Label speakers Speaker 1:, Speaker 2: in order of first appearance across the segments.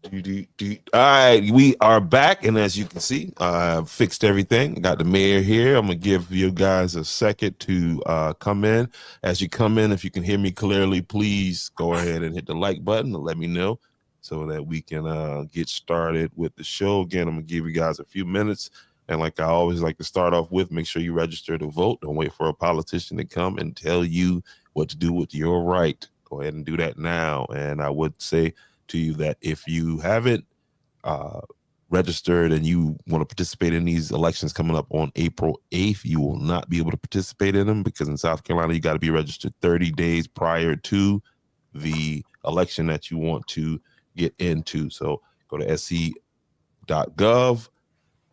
Speaker 1: All right, we are back, and as you can see, I've fixed everything. Got the mayor here. I'm gonna give you guys a second to come in. As you come in, if you can hear me clearly, please go ahead and hit the like button and let me know so that we can get started with the show. Again, I'm gonna give you guys a few minutes, and like I always like to start off with, make sure you register to vote. Don't wait for a politician to come and tell you what to do with your right. Go ahead and do that now. And I would say to you that if you haven't uh, registered and you want to participate in these elections coming up on April 8th, you will not be able to participate in them because in South Carolina, you got to be registered 30 days prior to the election that you want to get into. So go to sc.gov.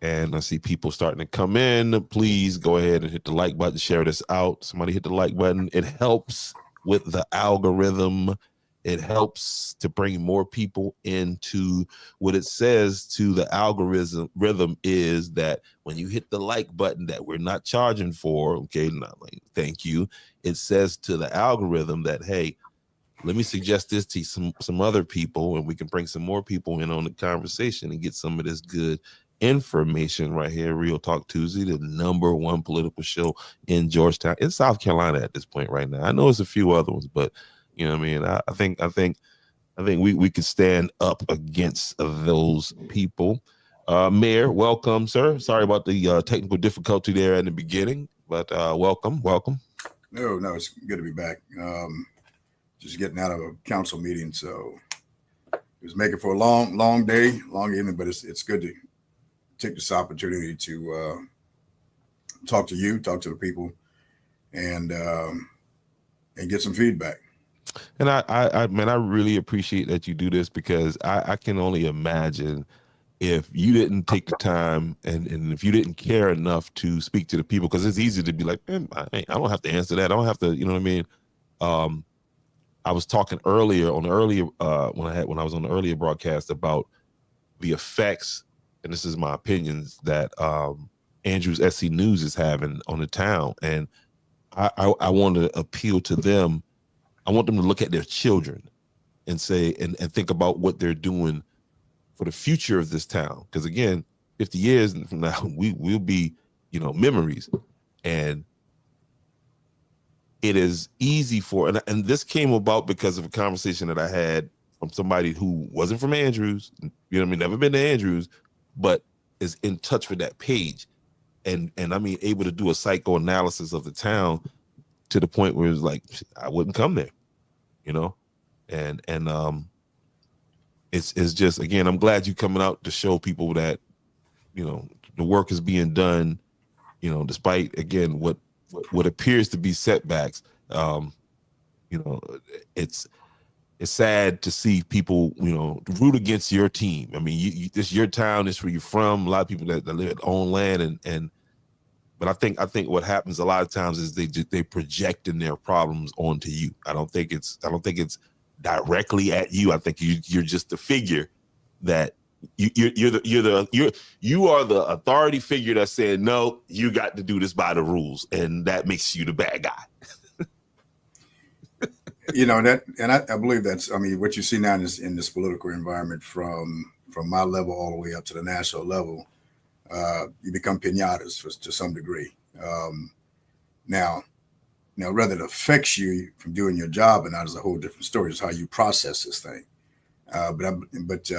Speaker 1: And I see people starting to come in. Please go ahead and hit the like button, share this out. Somebody hit the like button. It helps with the algorithm. It helps to bring more people into what it says to the algorithm rhythm is that when you hit the like button that we're not charging for, okay, not like thank you. It says to the algorithm that, hey, let me suggest this to some other people, and we can bring some more people in on the conversation and get some of this good information right here. Real Talk Tuesday, the #1 political show in Georgetown, in South Carolina at this point right now. I know there's a few other ones, but you know what I mean. I think we could stand up against those people. Mayor, welcome, sir. Sorry about the technical difficulty there in the beginning, but welcome.
Speaker 2: No, it's good to be back. Just getting out of a council meeting, so it was making for a long day, long evening. But it's good to take this opportunity to talk to you, talk to the people, and get some feedback.
Speaker 1: And I man, I really appreciate that you do this because I can only imagine if you didn't take the time and if you didn't care enough to speak to the people, because it's easy to be like, man, I don't have to answer that. I don't have to, you know what I mean? Um, I was talking earlier on the earlier when I was on the earlier broadcast about the effects, and this is my opinions that Andrews SC News is having on the town, and I want to appeal to them. I want them to look at their children and say and think about what they're doing for the future of this town. Because again, 50 years from now, we'll be, memories. And it is easy for, and this came about because of a conversation that I had from somebody who wasn't from Andrews, you know what I mean, never been to Andrews, but is in touch with that page. And I mean, able to do a psychoanalysis of the town to the point where it's like, I wouldn't come there, you know? And it's just, again, I'm glad you coming out to show people that, the work is being done, despite, again, what appears to be setbacks. You know, it's sad to see people, root against your team. I mean, this is your town, this is where you're from. A lot of people that live on land, but I think what happens a lot of times is they projecting their problems onto you. I don't think it's directly at you. I think you're just the figure that you are the authority figure that's saying, no, you got to do this by the rules, and that makes you the bad guy.
Speaker 2: That, and I believe that's. I mean, what you see now in this political environment, from my level all the way up to the national level, you become pinatas to some degree. Now, whether it affects you from doing your job or not is a whole different story. It's how you process this thing. But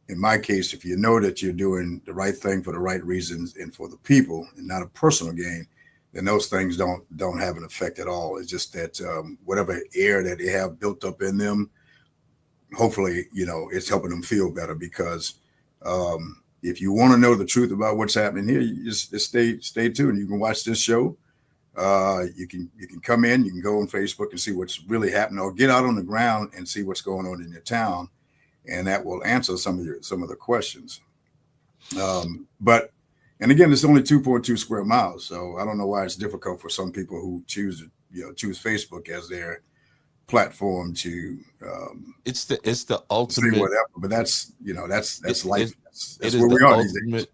Speaker 2: in my case, if you know that you're doing the right thing for the right reasons and for the people and not a personal gain, then those things don't have an effect at all. It's just that whatever air that they have built up in them, hopefully, it's helping them feel better. Because if you want to know the truth about what's happening here, you just stay tuned. You can watch this show. You can come in. You can go on Facebook and see what's really happening, or get out on the ground and see what's going on in your town, and that will answer some of the questions. And again, it's only 2.2 square miles, so I don't know why it's difficult for some people who choose Facebook as their platform to.
Speaker 1: It's the ultimate.
Speaker 2: Say whatever, but that's life. That's
Speaker 1: where
Speaker 2: we are these days.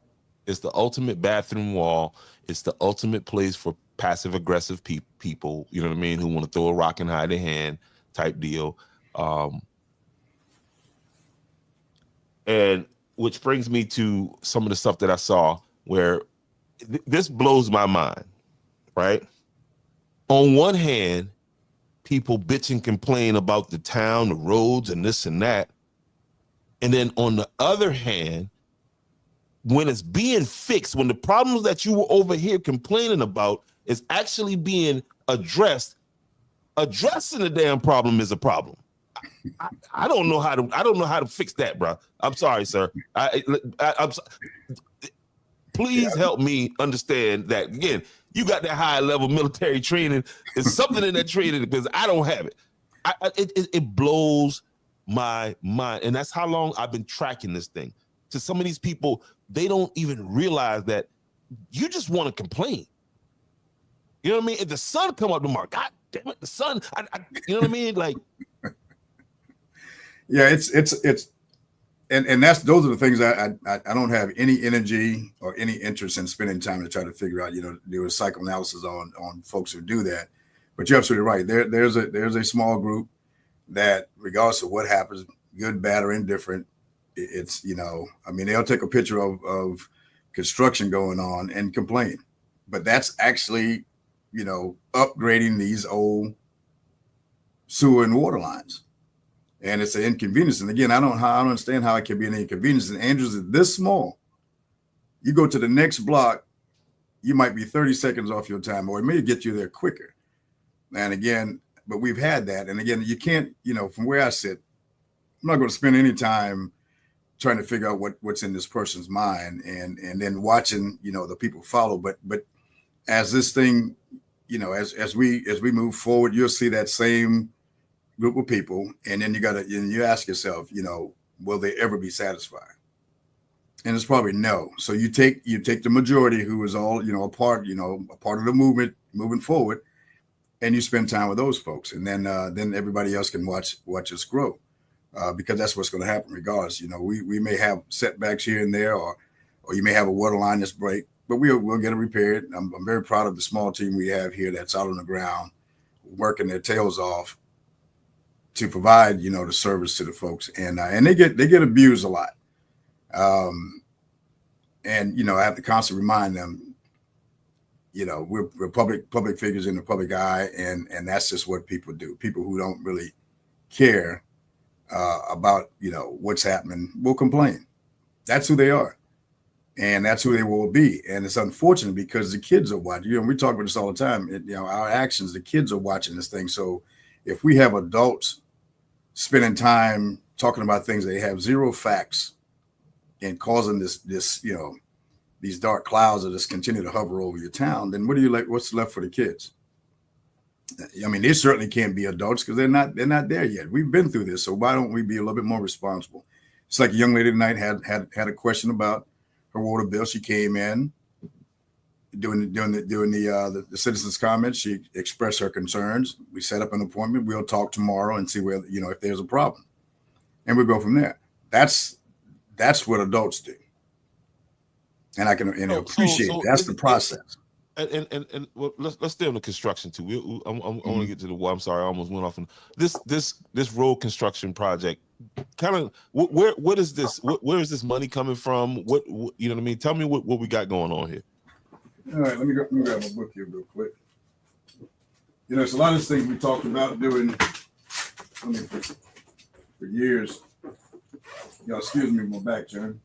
Speaker 1: It's the ultimate bathroom wall. It's the ultimate place for passive aggressive people. You know what I mean? Who want to throw a rock and hide their hand type deal. And which brings me to some of the stuff that I saw where this blows my mind, right? On one hand, people bitch and complain about the town, the roads, and this and that. And then on the other hand, when it's being fixed, when the problems that you were over here complaining about is actually being addressed, addressing the damn problem is a problem. I don't know how to fix that, bro. I'm sorry, sir. Please help me understand that. Again, you got that high level military training. There's something in that training because I don't have it. It blows my mind, and that's how long I've been tracking this thing. To some of these people, they don't even realize that you just want to complain. You know what I mean? If the sun come up tomorrow, God damn it, the sun. You know what I mean? Like,
Speaker 2: yeah, it's and those are the things I don't have any energy or any interest in spending time to try to figure out. Do a psychoanalysis on folks who do that. But you're absolutely right. There's a small group that, regardless of what happens, good, bad, or indifferent, it's they'll take a picture of construction going on and complain, but that's actually upgrading these old sewer and water lines, and it's an inconvenience. And again, I don't understand how it can be an inconvenience. And Andrews is this small. You go to the next block, you might be 30 seconds off your time, or it may get you there quicker. And again, but we've had that. And again, you can't, from where I sit, I'm not going to spend any time trying to figure out what's in this person's mind and then watching, the people follow. But as this thing, as we move forward, you'll see that same group of people. And then you ask yourself, will they ever be satisfied? And it's probably no. So you take the majority who is all, a part of the movement moving forward, and you spend time with those folks. And then everybody else can watch us grow. Because that's what's going to happen regardless. We may have setbacks here and there, or you may have a water line that's break, but we'll get it repaired. I'm very proud of the small team we have here that's out on the ground, working their tails off to provide, the service to the folks. And they get abused a lot. And I have to constantly remind them, we're public figures in the public eye, and that's just what people do. People who don't really care about what's happening will complain. That's who they are, and that's who they will be. And it's unfortunate because the kids are watching. We talk about this all the time. Our actions, the kids are watching this thing. So if we have adults spending time talking about things they have zero facts and causing this these dark clouds that just continue to hover over your town, then what's left for the kids? They certainly can't be adults because they're not there yet. We've been through this, so why don't we be a little bit more responsible? It's like a young lady tonight had a question about her water bill. She came in doing the citizens' comments. She expressed her concerns. We set up an appointment. We'll talk tomorrow and see where if there's a problem, and we'll go from there. That's what adults do, and I can appreciate that's the process.
Speaker 1: And well, let's stay on the construction too. I want to get to the. Well, I'm sorry, I almost went off on this road construction project. Kind of what is this? Where is this money coming from? What you know what I mean? Tell me what we got going on here.
Speaker 2: All right, let me grab my book here real quick. It's a lot of things we talked about doing. For years. Y'all, excuse me, my back turn.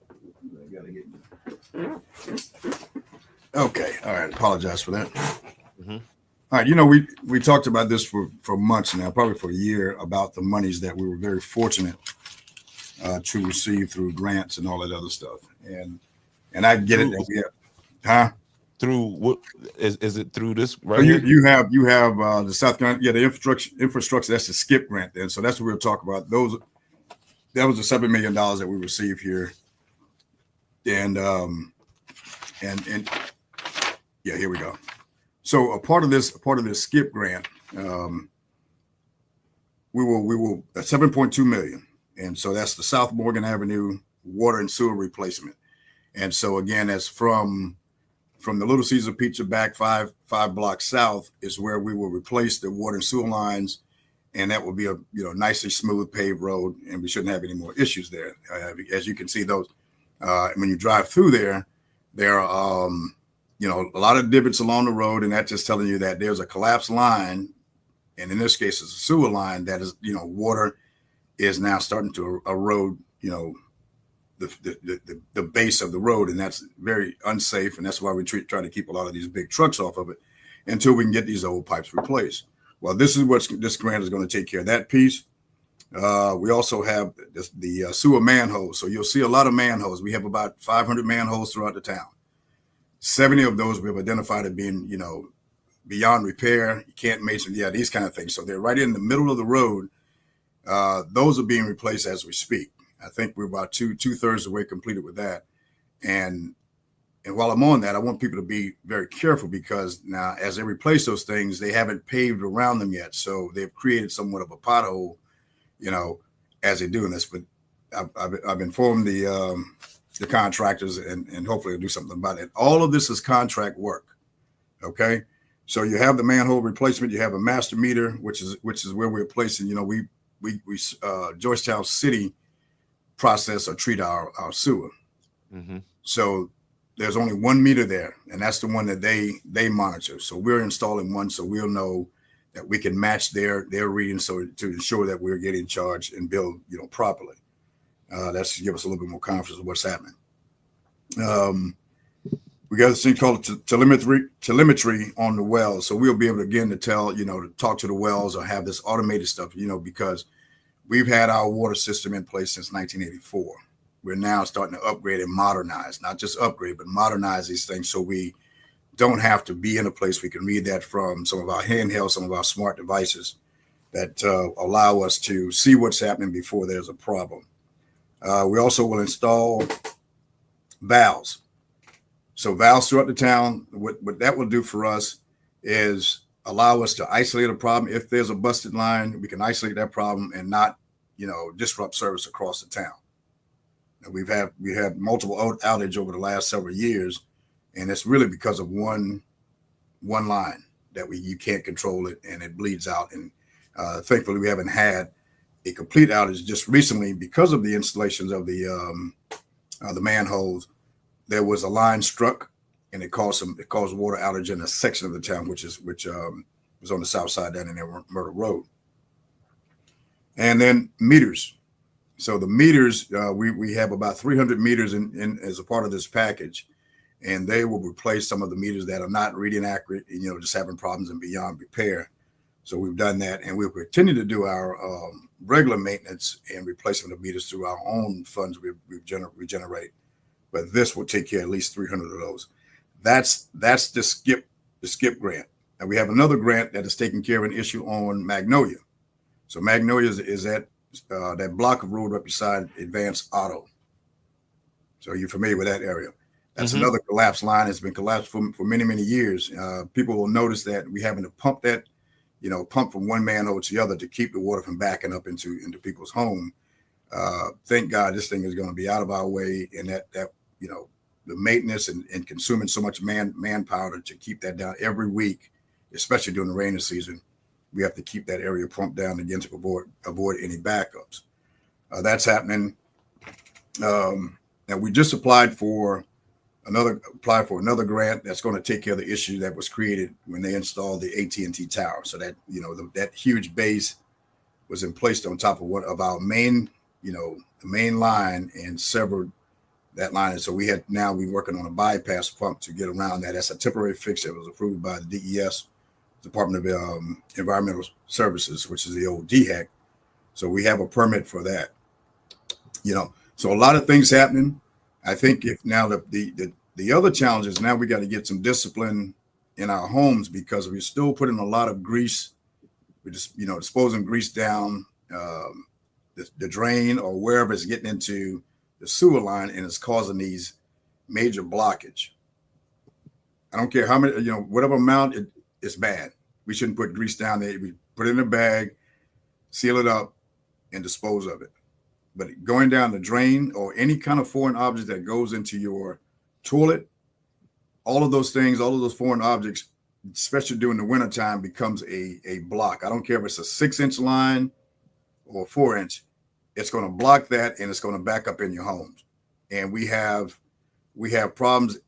Speaker 2: I gotta get. Okay, all right. Apologize for that. Mm-hmm. All right, we talked about this for months now, probably for a year, about the monies that we were very fortunate to receive through grants and all that other stuff. And I get it that we have,
Speaker 1: through what is it through this right?
Speaker 2: So you have the South Carolina, the infrastructure. That's the SCIP grant, and so that's what we'll talk about. That was the $7 million that we received here, and yeah, here we go. So a part of this SCIP grant, we will 7.2 million, and so that's the South Morgan Avenue water and sewer replacement. And so again, that's from the Little Caesar Pizza back five blocks south is where we will replace the water and sewer lines and that will be a nicely smooth paved road, and we shouldn't have any more issues there. As you can see, those when you drive through there are a lot of divots along the road, and that's just telling you that there's a collapsed line, and in this case, it's a sewer line that is water is now starting to erode the base of the road, and that's very unsafe, and that's why we try to keep a lot of these big trucks off of it until we can get these old pipes replaced. Well, this is what this grant is going to take care of that piece. We also have the sewer manholes. So you'll see a lot of manholes. We have about 500 manholes throughout the town. 70 of those we have identified as being, beyond repair. You can't mason, these kind of things. So they're right in the middle of the road. Those are being replaced as we speak. I think we're about two-thirds of the way completed with that. And while I'm on that, I want people to be very careful, because now as they replace those things, they haven't paved around them yet. So they've created somewhat of a pothole, as they're doing this. But I've informed the contractors, and hopefully they'll do something about it. All of this is contract work. Okay. So you have the manhole replacement, you have a master meter, which is where we're placing, we Georgetown City process or treat our sewer. Mm-hmm. So there's only 1 meter there, and that's the one that they monitor. So we're installing one, so we'll know that we can match their readings, so to ensure that we're getting charged and billed, properly. That's to give us a little bit more confidence of what's happening. We got this thing called telemetry on the wells, so we'll be able to tell, to talk to the wells or have this automated stuff, because we've had our water system in place since 1984. We're now starting to upgrade and modernize, not just upgrade, but modernize these things, so we don't have to be in a place. We can read that from some of our handhelds, some of our smart devices that allow us to see what's happening before there's a problem. We also will install valves. So valves throughout the town, what that will do for us is allow us to isolate a problem. If there's a busted line, we can isolate that problem and not, disrupt service across the town. We had multiple outage over the last several years, and it's really because of one line that you can't control it, and it bleeds out. And thankfully, we haven't had a complete outage just recently because of the installations of the manholes. There was a line struck, and it caused water outage in a section of the town, which was on the south side down in there, Myrtle Road. And then meters. So the meters, we have about 300 meters in as a part of this package, and they will replace some of the meters that are not reading accurate, just having problems and beyond repair. So we've done that, and we'll continue to do our regular maintenance and replacement of meters through our own funds we regenerate. But this will take care of at least 300 of those. That's the SCIP grant. And we have another grant that is taking care of an issue on Magnolia. So Magnolia is that block of road right beside Advanced Auto. So you're familiar with that area. That's mm-hmm. Another collapsed line. It's been collapsed for many, many years. People will notice that we having to pump that, pump from one manhole to the other to keep the water from backing up into people's home. Thank God this thing is going to be out of our way, and that the maintenance and consuming so much manpower to keep that down every week, especially during the rainy season. We have to keep that area pumped down again to avoid any backups. That's happening. And we just applied for another grant that's going to take care of the issue that was created when they installed the AT&T tower. So that that huge base was placed on top of one of our main, the main line, and severed that line. And so we're working on a bypass pump to get around that. That's a temporary fix that was approved by the DES, Department of Environmental Services, which is the old DHEC. So we have a permit for that. So a lot of things happening. I think if now the other challenge is now we got to get some discipline in our homes, because we're still putting a lot of grease. We're just disposing grease down the drain or wherever it's getting into the sewer line, and it's causing these major blockage. I don't care how many, whatever amount, it's bad. We shouldn't put grease down there. We put it in a bag, seal it up, and dispose of it. But going down the drain or any kind of foreign object that goes into your toilet, all of those things, all of those foreign objects especially during the wintertime, becomes a block. I don't care if it's a 6-inch line or 4-inch, it's going to block that and it's going to back up in your homes. And we have problems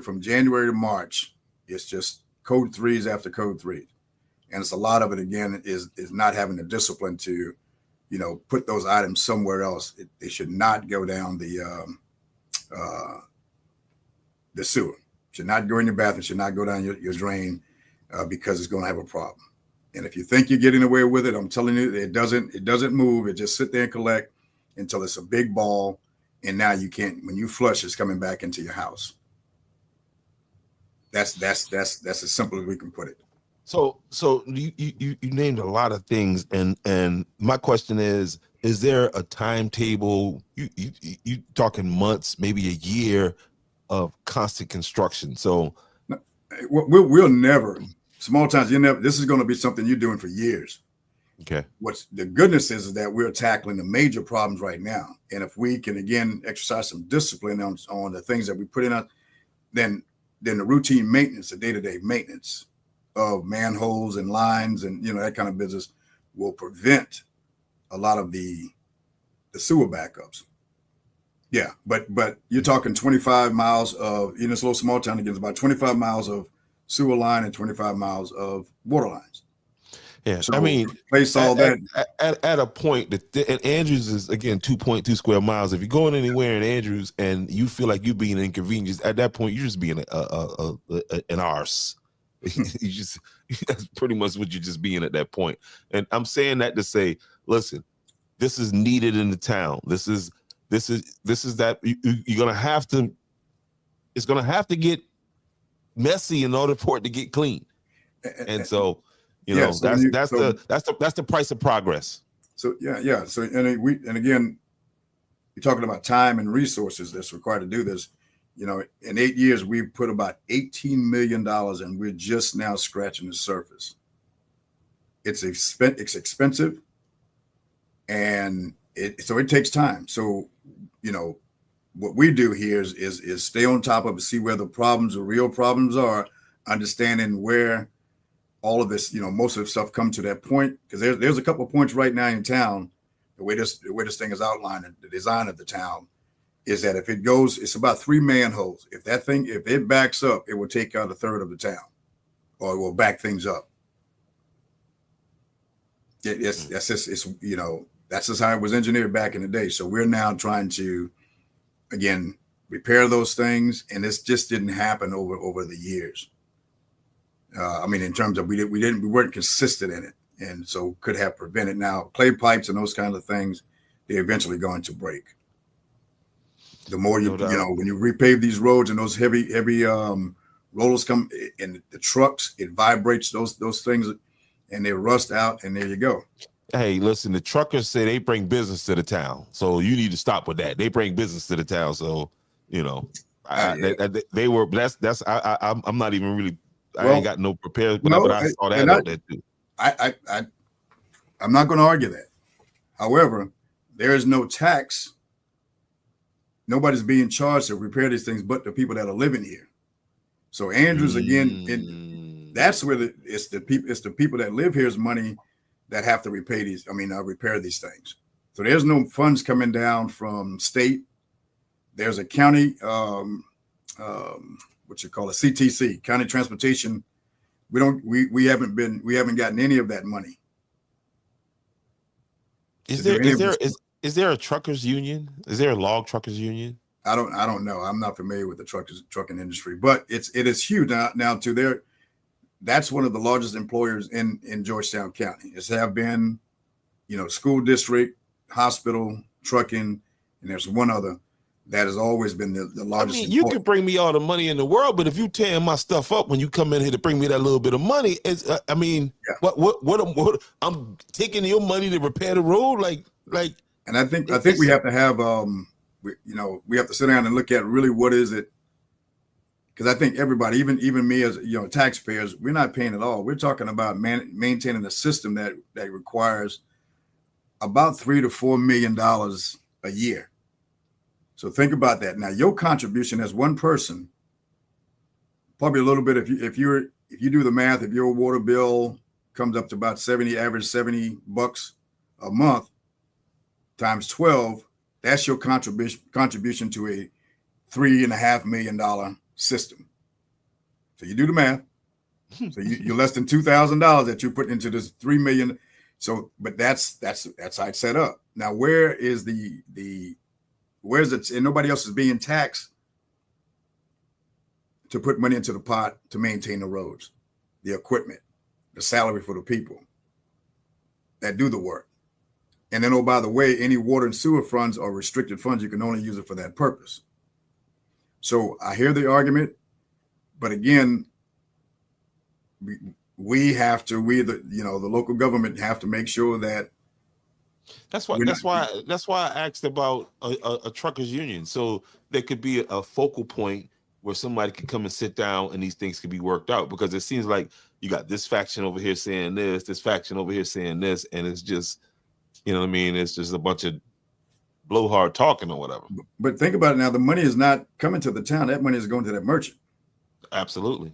Speaker 2: from January to March. It's just code threes after code threes. And it's a lot of it, again, is not having the discipline to, put those items somewhere else. They should not go down the sewer. Should not go in your bathroom, should not go down your drain because it's going to have a problem. And if you think you're getting away with it, I'm telling you, it doesn't move. It just sit there and collect until it's a big ball. And now you can't, when you flush, it's coming back into your house. That's as simple as we can put it.
Speaker 1: So you named a lot of things, and my question is there a timetable? You talking months, maybe a year of constant construction? So
Speaker 2: we'll never, small towns, this is going to be something you're doing for years.
Speaker 1: Okay.
Speaker 2: What's the goodness is that we're tackling the major problems right now. And if we can, again, exercise some discipline on the things that we put in, then the routine maintenance, the day-to-day maintenance of manholes and lines and, that kind of business will prevent a lot of the sewer backups. Yeah. But you're talking 25 miles of, it's a little small town, again, it's about 25 miles of sewer line and 25 miles of water lines.
Speaker 1: Yeah,
Speaker 2: so
Speaker 1: I mean,
Speaker 2: place all that
Speaker 1: at a point that and Andrews is again 2.2 square miles. If you're going anywhere in Andrews and you feel like you're being inconvenienced, at that point you're just being an arse. That's pretty much what you're just being at that point. And I'm saying that to say, listen, this is needed in the town. This is that you're gonna have to. It's gonna have to get messy in order for it to get clean, and so. That's the price of progress.
Speaker 2: So yeah. So and again, you're talking about time and resources that's required to do this. In 8 years, we've put about $18 million, and we're just now scratching the surface. It's expensive, and it takes time. So what we do here is stay on top of it, see where the real problems are, understanding where all of this, most of the stuff come to that point, because there's a couple of points right now in town. The way this thing is outlined, the design of the town, is that if it goes, it's about 3 manholes. If it backs up, it will take out a third of the town, or it will back things up. That's just how it was engineered back in the day. So we're now trying to, again, repair those things, and this just didn't happen over the years. In terms of we weren't consistent in it, and so could have prevented. Now, clay pipes and those kinds of things, they're eventually going to break. The more when you repave these roads and those heavy rollers come in the trucks, it vibrates those things, and they rust out, and there you go.
Speaker 1: Hey, listen, the truckers say they bring business to the town, so you need to stop with that. They bring business to the town, so they were. I'm not even really. I ain't got no prepared, but I saw that out there too.
Speaker 2: I'm not going to argue that. However, there is no tax. Nobody's being charged to repair these things, but the people that are living here. So Andrews again, that's where it's the people that live here's money that have to repair these things. So there's no funds coming down from state. There's a county. What you call a CTC, county transportation. We haven't gotten any of that money.
Speaker 1: Is there a truckers union? Is there a log truckers union?
Speaker 2: I don't know. I'm not familiar with the trucking industry, but it is huge now to their. That's one of the largest employers in Georgetown County. It's have been, school district, hospital, trucking, and there's one other. That has always been the largest.
Speaker 1: You can bring me all the money in the world, but if you tearing my stuff up when you come in here to bring me that little bit of money, what I'm taking your money to repair the road, like.
Speaker 2: And I think we have to have, we have to sit down and look at really what is it, because I think everybody, even me as taxpayers, we're not paying at all. We're talking about maintaining a system that requires about $3 to $4 million a year. So think about that. Now, your contribution as one person, probably a little bit if you're if you do the math, if your water bill comes up to about average $70 a month times 12, that's your contribution to a $3.5 million system. So you do the math. So you're less than $2,000 that you put into this $3 million. So, but that's how it's set up. Now, where's it? And nobody else is being taxed to put money into the pot to maintain the roads, the equipment, the salary for the people that do the work. And then, oh, by the way, any water and sewer funds are restricted funds. You can only use it for that purpose. So I hear the argument, but again, the local government have to make sure that.
Speaker 1: That's why I asked about a truckers union, so there could be a focal point where somebody can come and sit down and these things can be worked out, because it seems like you got this faction over here saying this faction over here saying this, and it's just, you know what I mean? It's just a bunch of blowhard talking or whatever.
Speaker 2: But think about it now. The money is not coming to the town. That money is going to that merchant.
Speaker 1: Absolutely.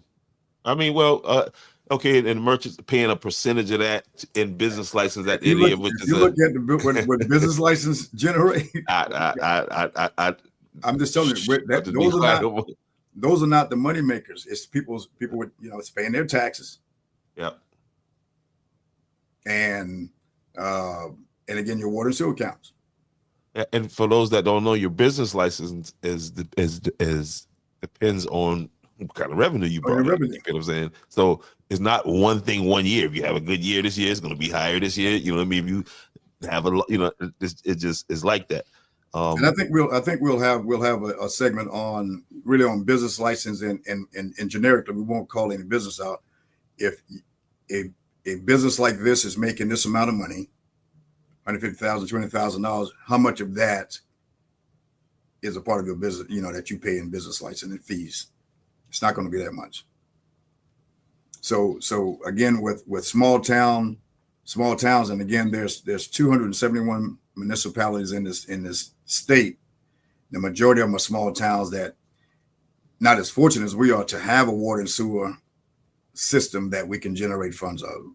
Speaker 1: I mean, well, okay, and the merchants paying a percentage of that in business license at the end of the year, which is
Speaker 2: look at what business license generate. I'm just telling you, those are not the money makers. It's people with, it's paying their taxes.
Speaker 1: Yep.
Speaker 2: And again, your water and sewer accounts.
Speaker 1: And for those that don't know, your business license is depends on what kind of revenue you brought in. You know what I'm saying? So it's not one thing 1 year. If you have a good year this year, it's going to be higher this year. You know what I mean? If you have it just is like that.
Speaker 2: And I think we'll have a segment on business license and generically, we won't call any business out. If a business like this is making this amount of money, $150,000, $200,000, how much of that is a part of your business, that you pay in business license and fees? It's not going to be that much. So again, with small towns, and again, there's 271 municipalities in this state. The majority of them are small towns that not as fortunate as we are to have a water and sewer system that we can generate funds of.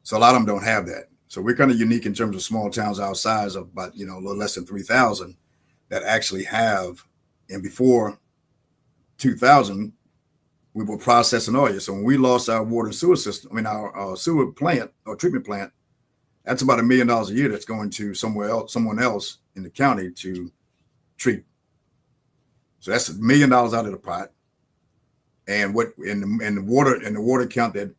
Speaker 2: So a lot of them don't have that. So we're kind of unique in terms of small towns our size of about, a little less than 3,000 that actually have. And before 2000, we were processing oil. So when we lost our water and sewer system, our sewer plant or treatment plant, that's about $1 million a year that's going to someone else in the county to treat. So that's $1 million out of the pot. And what in the water account that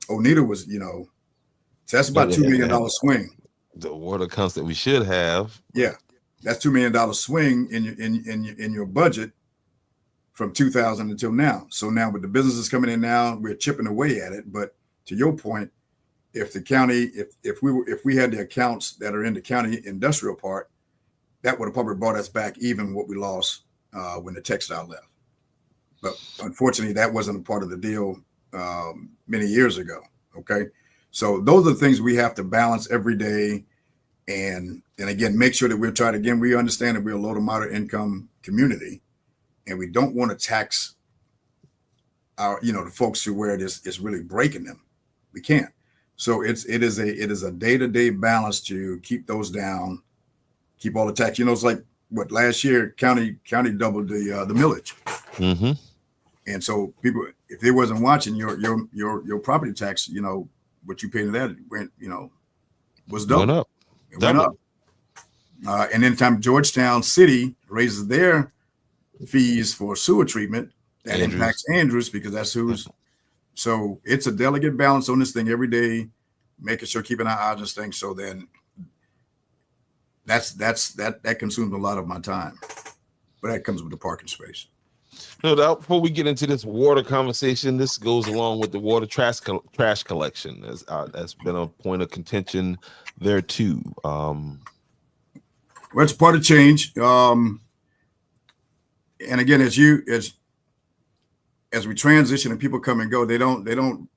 Speaker 2: Oneida was, so that's about $2 million swing.
Speaker 1: The water accounts that we should have.
Speaker 2: Yeah, that's $2 million swing in your budget from 2000 until now. So now with the businesses coming in now, we're chipping away at it. But to your point, if the county, if we had the accounts that are in the county industrial part, that would have probably brought us back even what we lost when the textile left. But unfortunately, that wasn't a part of the deal many years ago. Okay, so those are the things we have to balance every day, and again, make sure that we're trying. Again, we understand that we're a low to moderate income community, and we don't want to tax our, the folks who where it is really breaking them. We can't. So it is a day-to-day balance to keep those down, keep all the tax. It's like what last year county doubled the millage.
Speaker 1: Mm-hmm.
Speaker 2: And so people, if they wasn't watching your property tax, what you paid to that went, was double.
Speaker 1: Went up.
Speaker 2: It went up. And anytime Georgetown City raises their fees for sewer treatment, that impacts Andrews because that's who's. So it's a delicate balance on this thing every day, making sure keeping our eyes on this thing. So then that consumes a lot of my time, but that comes with the parking space.
Speaker 1: No doubt. Before we get into this water conversation, this goes along with the water trash collection. That's been a point of contention there too.
Speaker 2: Well, it's part of change. And again, as we transition and people come and go, they don't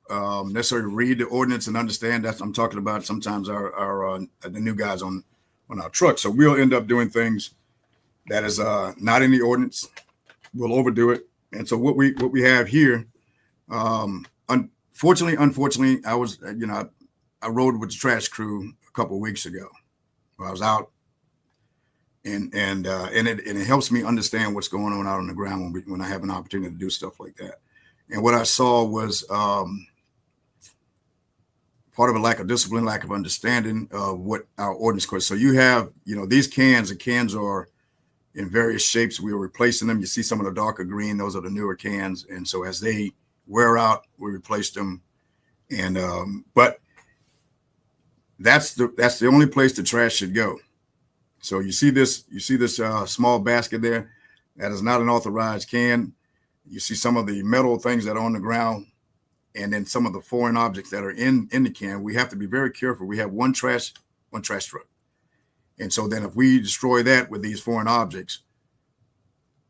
Speaker 2: necessarily read the ordinance and understand. That's I'm talking about. Sometimes our the new guys on our truck. So we'll end up doing things that is not in the ordinance. We'll overdo it. And so what we have here, unfortunately, I was, I rode with the trash crew a couple of weeks ago. I was out, and it helps me understand what's going on out on the ground when I have an opportunity to do stuff like that. And what I saw was part of a lack of discipline, lack of understanding of what our ordinance code. So you have, these cans. The cans are in various shapes. We are replacing them. You see some of the darker green; those are the newer cans. And so as they wear out, we replace them. And but that's the only place the trash should go. So you see this small basket there. That is not an authorized can. You see some of the metal things that are on the ground, and then some of the foreign objects that are in the can. We have to be very careful. We have one trash truck. And so then if we destroy that with these foreign objects,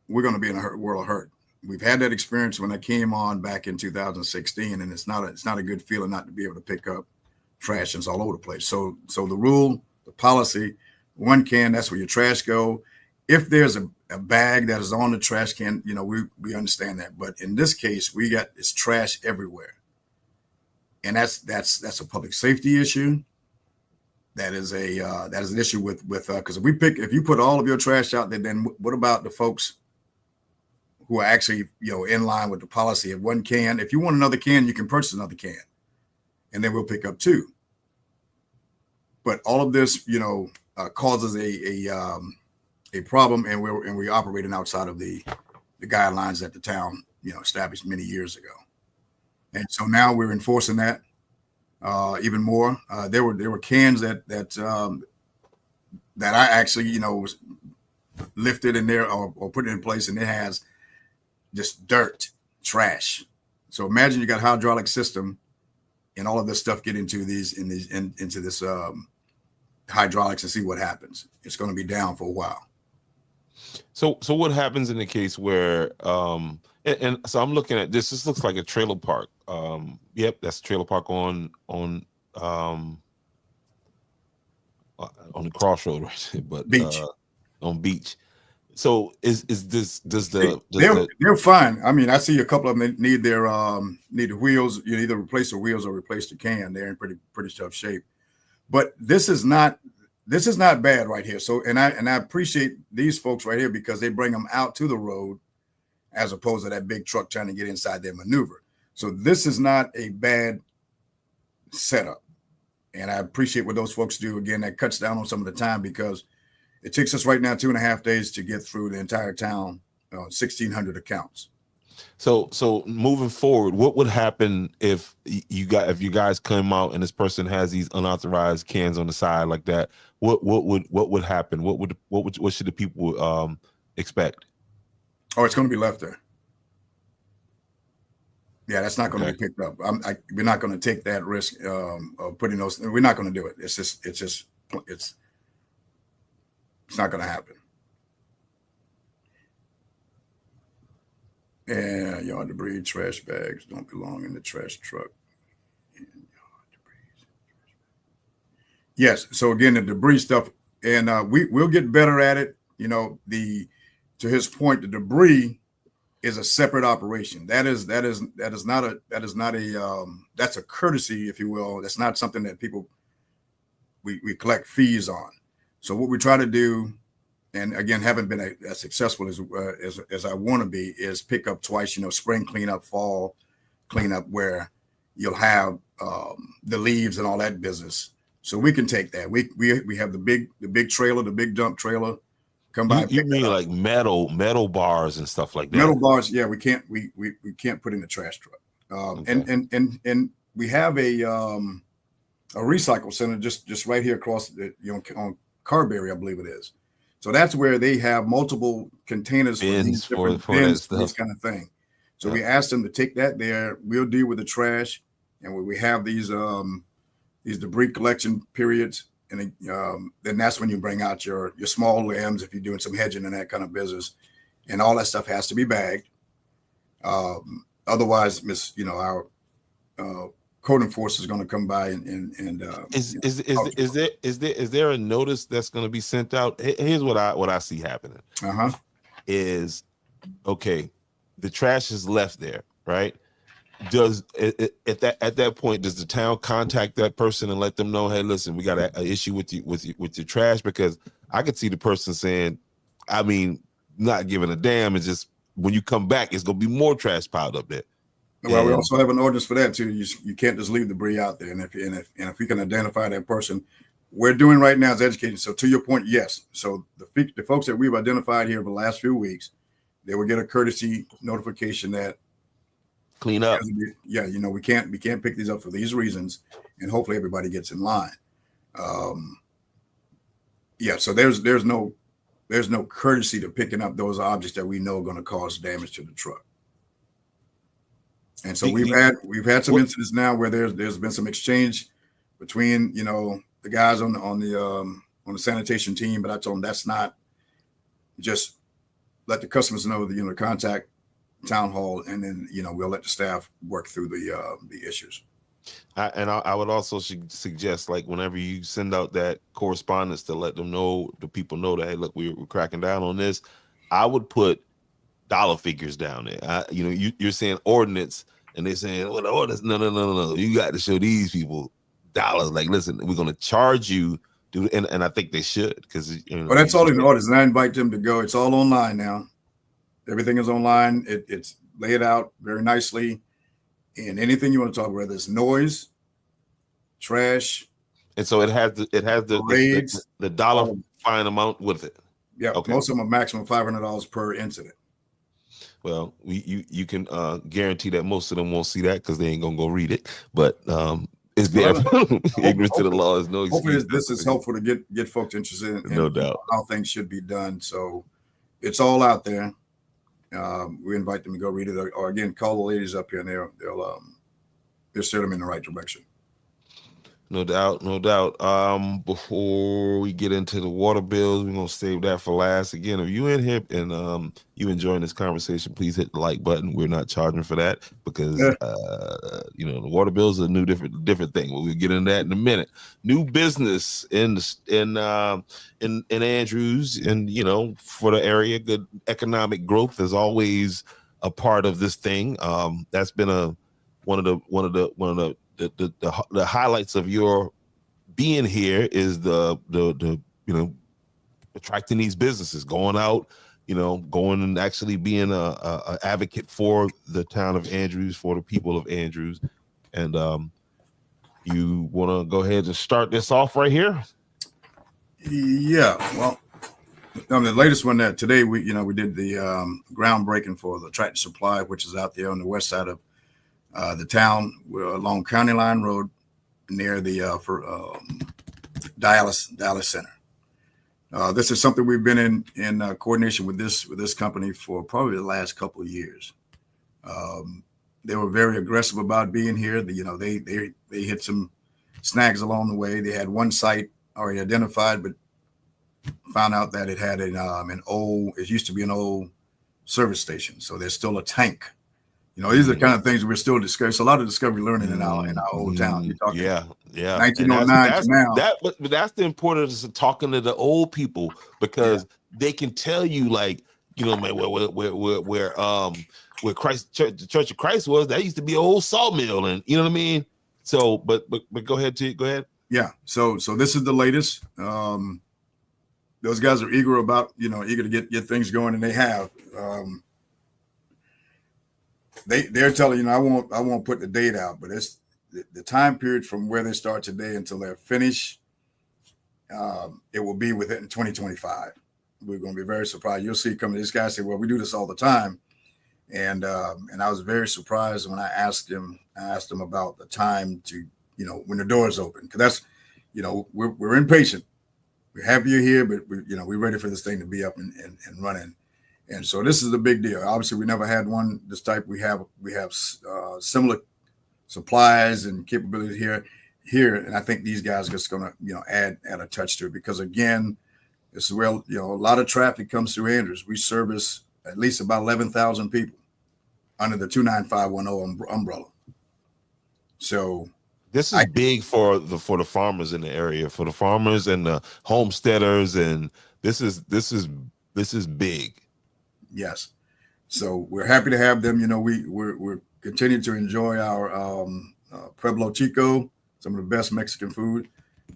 Speaker 2: we're going to be in a world of hurt. We've had that experience when I came on back in 2016, and it's not a good feeling not to be able to pick up trash that's all over the place. So the rule, the policy, one can, that's where your trash go. If there's a bag that is on the trash can, we understand that. But in this case, it's trash everywhere. And that's a public safety issue. That is an issue with because if you put all of your trash out there, then what about the folks who are actually in line with the policy of one can? If you want another can, you can purchase another can, and then we'll pick up two. But all of this causes a problem, and we're operating outside of the guidelines that the town established many years ago, and so now we're enforcing that. Even more. There were cans that I actually was lifted in there or put in place, and it has just dirt, trash. So imagine you got a hydraulic system, and all of this stuff get into into this hydraulics and see what happens. It's going to be down for a while.
Speaker 1: So what happens in the case where and so I'm looking at this. This looks like a trailer park. Yep, that's a trailer park on the crossroad, right? But
Speaker 2: Beach.
Speaker 1: On Beach. So
Speaker 2: they're fine. I mean, I see a couple of them need their wheels. You either replace the wheels or replace the can. They're in pretty tough shape. But this is not bad right here. So and I appreciate these folks right here because they bring them out to the road as opposed to that big truck trying to get inside their maneuver. So this is not a bad setup. And I appreciate what those folks do. Again, that cuts down on some of the time because it takes us right now 2.5 days to get through the entire town, 1,600 accounts.
Speaker 1: So moving forward, what would happen if you guys come out and this person has these unauthorized cans on the side like that? What would happen? What should the people expect?
Speaker 2: Oh, it's going to be left there. Yeah, that's not going to be picked up. We're not going to take that risk of putting those. We're not going to do it. It's not going to happen. And yard debris, trash bags don't belong in the trash truck. Yes. So again, the debris stuff, and we'll get better at it. To his point, the debris is a separate operation. That's a courtesy, if you will. That's not something that people we collect fees on. So what we try to do, and again, haven't been as successful as I want to be, is pick up twice. Spring cleanup, fall cleanup, where you'll have the leaves and all that business. So we can take that. We have the big trailer, the big dump trailer. Come by.
Speaker 1: You mean like metal bars and stuff like that?
Speaker 2: Metal bars, yeah. We can't put in the trash truck.
Speaker 1: Okay.
Speaker 2: And we have a recycle center just right here across on Carberry, I believe it is. So that's where they have multiple containers
Speaker 1: bins
Speaker 2: for this kind of thing. So we asked them to take that there. We'll deal with the trash, and when we have these debris collection periods. And then that's when you bring out your small limbs if you're doing some hedging and that kind of business, and all that stuff has to be bagged. Otherwise, our code enforcer is going to come by and is there a notice that's going to be sent out? Here's what I see happening. Uh-huh.
Speaker 1: Is okay. the trash is left there, right? Does at that point does the town contact that person and let them know, hey, listen, we got an issue with your trash? Because I could see the person saying, I mean, not giving a damn. It's just when you come back, it's gonna be more trash piled up there.
Speaker 2: Well, we also have an ordinance for that too. You can't just leave debris out there, and if we can identify that person, we're doing right now is educating. So to your point, yes. So the folks that we've identified here over the last few weeks, they will get a courtesy notification that
Speaker 1: clean up.
Speaker 2: Yeah, we can't pick these up for these reasons, and hopefully everybody gets in line. Yeah, so there's no courtesy to picking up those objects that we know are going to cause damage to the truck. And so we've had some incidents now where there's been some exchange between the guys on the sanitation team, but I told them that's not, just let the customers know that contact town hall, and then we'll let the staff work through the issues.
Speaker 1: I would also suggest, like, whenever you send out that correspondence to let them know, the people know that, hey, look, we're cracking down on this, I would put dollar figures down there. You're saying ordinance, and they're saying, well, the ordinance, no, you got to show these people dollars. Like, listen, we're going to charge you, dude, and I think they should, because
Speaker 2: well, that's all in the ordinance, and I invite them to go. It's all online now. Everything is online. It's laid out very nicely, and anything you want to talk about, whether it's noise, trash,
Speaker 1: and so it has the dollar fine amount with it.
Speaker 2: Yeah, okay. Most of them are maximum $500 per incident.
Speaker 1: Well, you can guarantee that most of them won't see that because they ain't gonna go read it. But it's there. Ignorance to the law is no excuse.
Speaker 2: Hopefully, this is helpful to get folks interested in
Speaker 1: no doubt
Speaker 2: how things should be done. So it's all out there. We invite them to go read it, or again, call the ladies up here, and they'll steer them in the right direction.
Speaker 1: No doubt. Before we get into the water bills, we're gonna save that for last. Again, if you in here and you enjoying this conversation, please hit the like button. We're not charging for that because the water bills are a different thing. We'll get into that in a minute. New business in Andrews, and for the area, good economic growth is always a part of this thing. That's been one of the highlights of your being here is the attracting these businesses, going out, going and actually being a advocate for the town of Andrews, for the people of Andrews. And you want to go ahead and start this off right here?
Speaker 2: Yeah, well, the latest one that today we did the groundbreaking for the Tractor Supply, which is out there on the west side of the town. We're along County Line Road near the Dallas Center. This is something we've been in coordination with this company for probably the last couple of years. They were very aggressive about being here. They hit some snags along the way. They had one site already identified, but found out that it had it used to be an old service station. So there's still a tank. These are the kind of things we're still discovering. It's a lot of discovery learning in our old town. You're talking 1909 to now.
Speaker 1: But that's the importance of talking to the old people, because they can tell you, like, man, where Christ Church, the Church of Christ was, that used to be an old salt mill, and you know what I mean. So, but go ahead, go ahead.
Speaker 2: Yeah. So this is the latest. Those guys are eager to get things going, and they have. They're telling I won't put the date out, but it's the time period from where they start today until they're finished. It will be within 2025. We're going to be very surprised. You'll see coming. This guy said, "Well, we do this all the time," and I was very surprised when I asked him about the time to when the doors open, because that's we're impatient. We're happy you're here, but we're ready for this thing to be up and running. And so this is a big deal. Obviously, we never had one this type. We have similar supplies and capabilities here, and I think these guys are just going to add a touch to it, because again, this is where a lot of traffic comes through Andrews. We service at least about 11,000 people under the 29510 umbrella. So
Speaker 1: this is big for the farmers in the area, for the farmers and the homesteaders, and this is big.
Speaker 2: Yes. So we're happy to have them. You know, we're continuing to enjoy our Pueblo Chico, some of the best Mexican food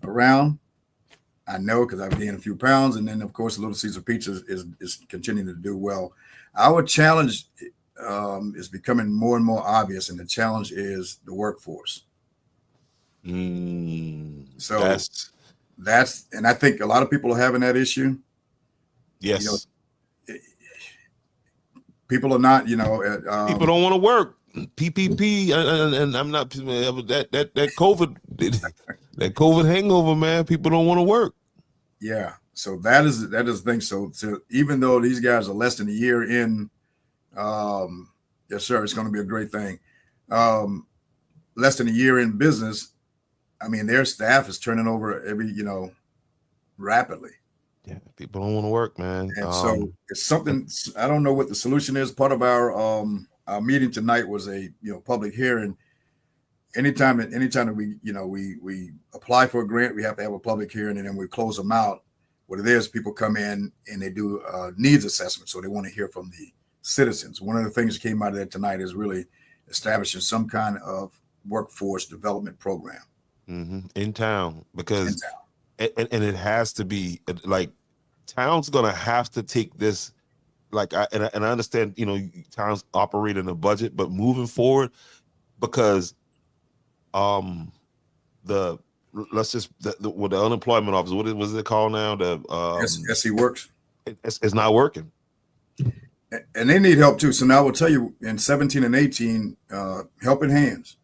Speaker 2: around. I know because I've gained a few pounds, and then of course Little Caesar Pizza is continuing to do well. Our challenge is becoming more and more obvious, and the challenge is the workforce. So and I think a lot of people are having that issue.
Speaker 1: Yes.
Speaker 2: You know, people are not,
Speaker 1: people don't want to work. PPP, and I'm not that COVID that COVID hangover, man. People don't want to work.
Speaker 2: Yeah, so that is the thing. So even though these guys are less than a year in, yes, sir, it's going to be a great thing. Less than a year in business, I mean, their staff is turning over rapidly.
Speaker 1: Yeah, people don't want to work, man.
Speaker 2: And so it's something. I don't know what the solution is. Part of our meeting tonight was a public hearing. Anytime that we apply for a grant, we have to have a public hearing, and then we close them out. What it is, people come in and they do needs assessment, so they want to hear from the citizens. One of the things that came out of that tonight is really establishing some kind of workforce development program
Speaker 1: in town, because and it has to be like town's gonna have to take this. Like I understand, towns operate in a budget, but moving forward, because the unemployment office, what was it called now? The
Speaker 2: SC Works.
Speaker 1: It's not working,
Speaker 2: and they need help too. So now I will tell you, in 17 and 18, Helping Hands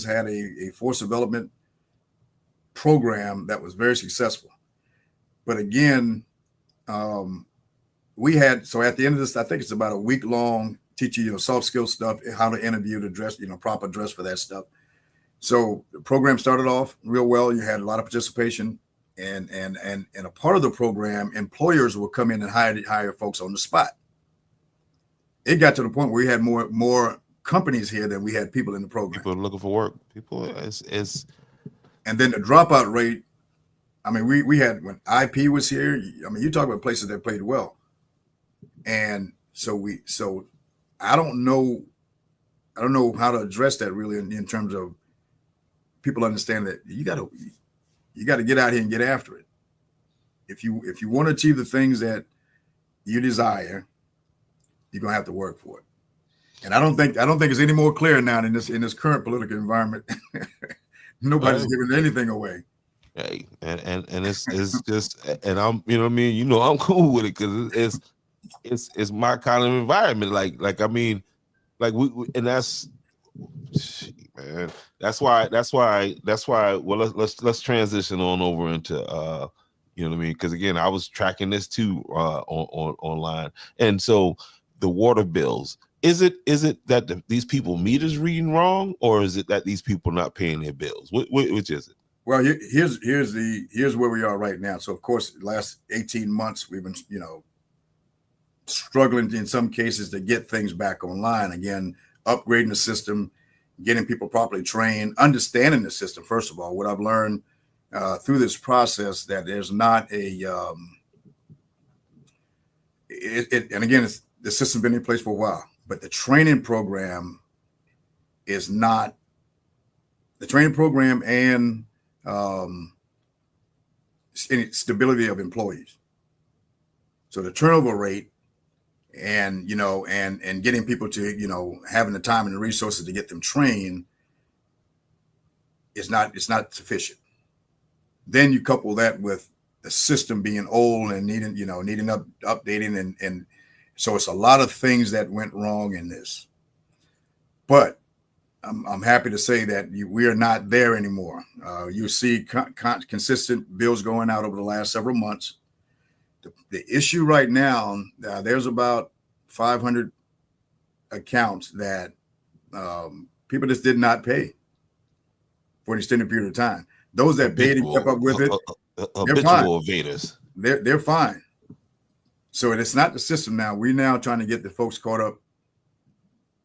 Speaker 2: had a force development program that was very successful. But again, we had, so at the end of this, I think it's about a week long, teaching you soft skill stuff, how to interview, to dress, proper dress for that stuff. So the program started off real well. You had a lot of participation, and a part of the program, employers will come in and hire folks on the spot. It got to the point where we had more companies here than we had people in the program.
Speaker 1: People looking for work. People
Speaker 2: and then the dropout rate. I mean, we had, when IP was here, I mean, you talk about places that played well. And so I don't know how to address that really in terms of people understand that you got to get out here and get after it. If you want to achieve the things that you desire, you're going to have to work for it. And I don't think it's any more clear now in this current political environment. Nobody's giving anything away.
Speaker 1: Hey, and it's just, and I'm, I'm cool with it, because it's my kind of environment. Like I mean, like we and that's, man. That's why. Well, let's transition on over into you know what I mean? Because again, I was tracking this too on online, and so the water bills. Is it that these people meters reading wrong, or is it that these people not paying their bills? Which is it?
Speaker 2: Well, here's where we are right now. So of course, the last 18 months we've been struggling in some cases to get things back online again, upgrading the system, getting people properly trained, understanding the system. First of all, what I've learned through this process, that there's not a and again, the system's been in place for a while, but the training program is not the training program and stability of employees. So the turnover rate and getting people to having the time and the resources to get them trained it's not sufficient. Then you couple that with the system being old and needing updating, and so it's a lot of things that went wrong in this. But I'm happy to say that we are not there anymore. You see consistent bills going out over the last several months. The issue right now, there's about 500 accounts that people just did not pay for an extended period of time. Those that paid and kept up with it,
Speaker 1: habitual evaders.
Speaker 2: They're fine. So it's not the system now. We're now trying to get the folks caught up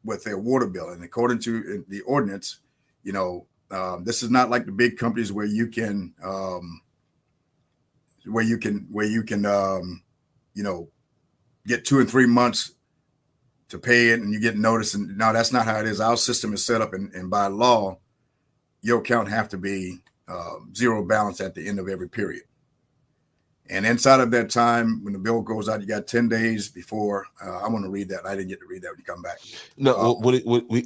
Speaker 2: with their water bill, and according to the ordinance, this is not like the big companies where you can get 2 and 3 months to pay it and you get notice. And no, that's not how it is. Our system is set up, and by law, your account have to be zero balance at the end of every period. And inside of that time, when the bill goes out, you got 10 days before. I want to read that. I didn't get to read that when you come back.
Speaker 1: No, what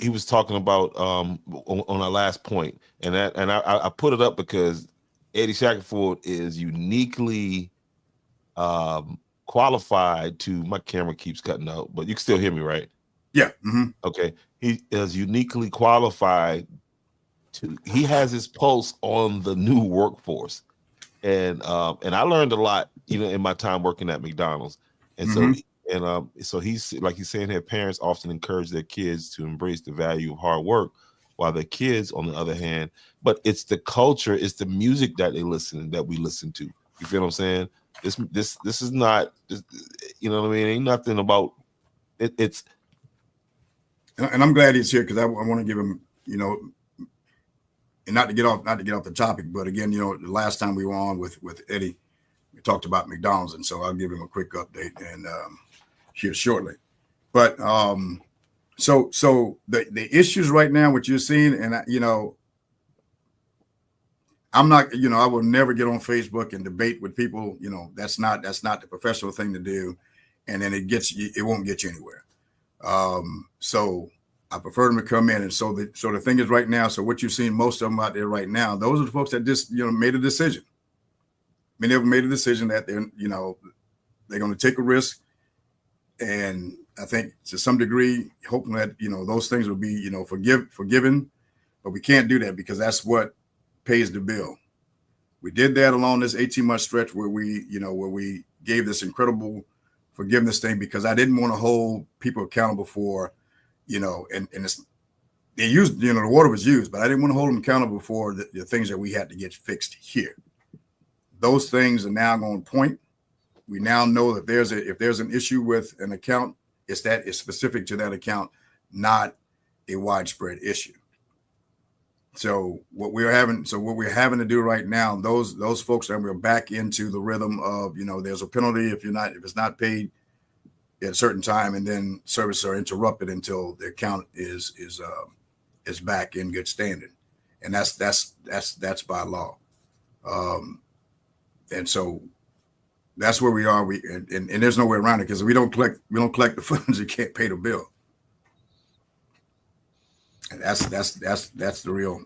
Speaker 1: he was talking about on our last point, and I put it up because Eddie Shackelford is uniquely qualified to. My camera keeps cutting out, but you can still hear me, right?
Speaker 2: Yeah. Mm-hmm.
Speaker 1: Okay. He is uniquely qualified to. He has his pulse on the new workforce. And I learned a lot, in my time working at McDonald's. And so he's like he's saying here, parents often encourage their kids to embrace the value of hard work, while their kids, on the other hand, but it's the culture, it's the music that we listen to. You feel what I'm saying? This is not, you know what I mean? Ain't nothing about it. It's,
Speaker 2: and I'm glad he's here because I want to give him, and not to get off the topic, but again, the last time we were on with Eddie, we talked about McDonald's, and so I'll give him a quick update and here shortly. But so the issues right now, what you're seeing, and I'm not, I will never get on Facebook and debate with people. That's not the professional thing to do, and then it won't get you anywhere. So I prefer them to come in. And so the thing is right now, so what you're seeing most of them out there right now, those are the folks that just, made a decision. Many of them made a decision that they're going to take a risk. And I think to some degree, hoping that, those things will be, forgiven, but we can't do that because that's what pays the bill. We did that along this 18-month stretch where we gave this incredible forgiveness thing because I didn't want to hold people accountable for, and it's, they used, the water was used, but I didn't want to hold them accountable for the things that we had to get fixed here. Those things are now on point. We now know that if there's an issue with an account, it's specific to that account, not a widespread issue. So what we're having to do right now, those folks that we're back into the rhythm of, there's a penalty if it's not paid at a certain time, and then services are interrupted until the account is back in good standing, and that's by law. And so that's where we are. And there's no way around it because we don't collect the funds, you can't pay the bill. And that's the real.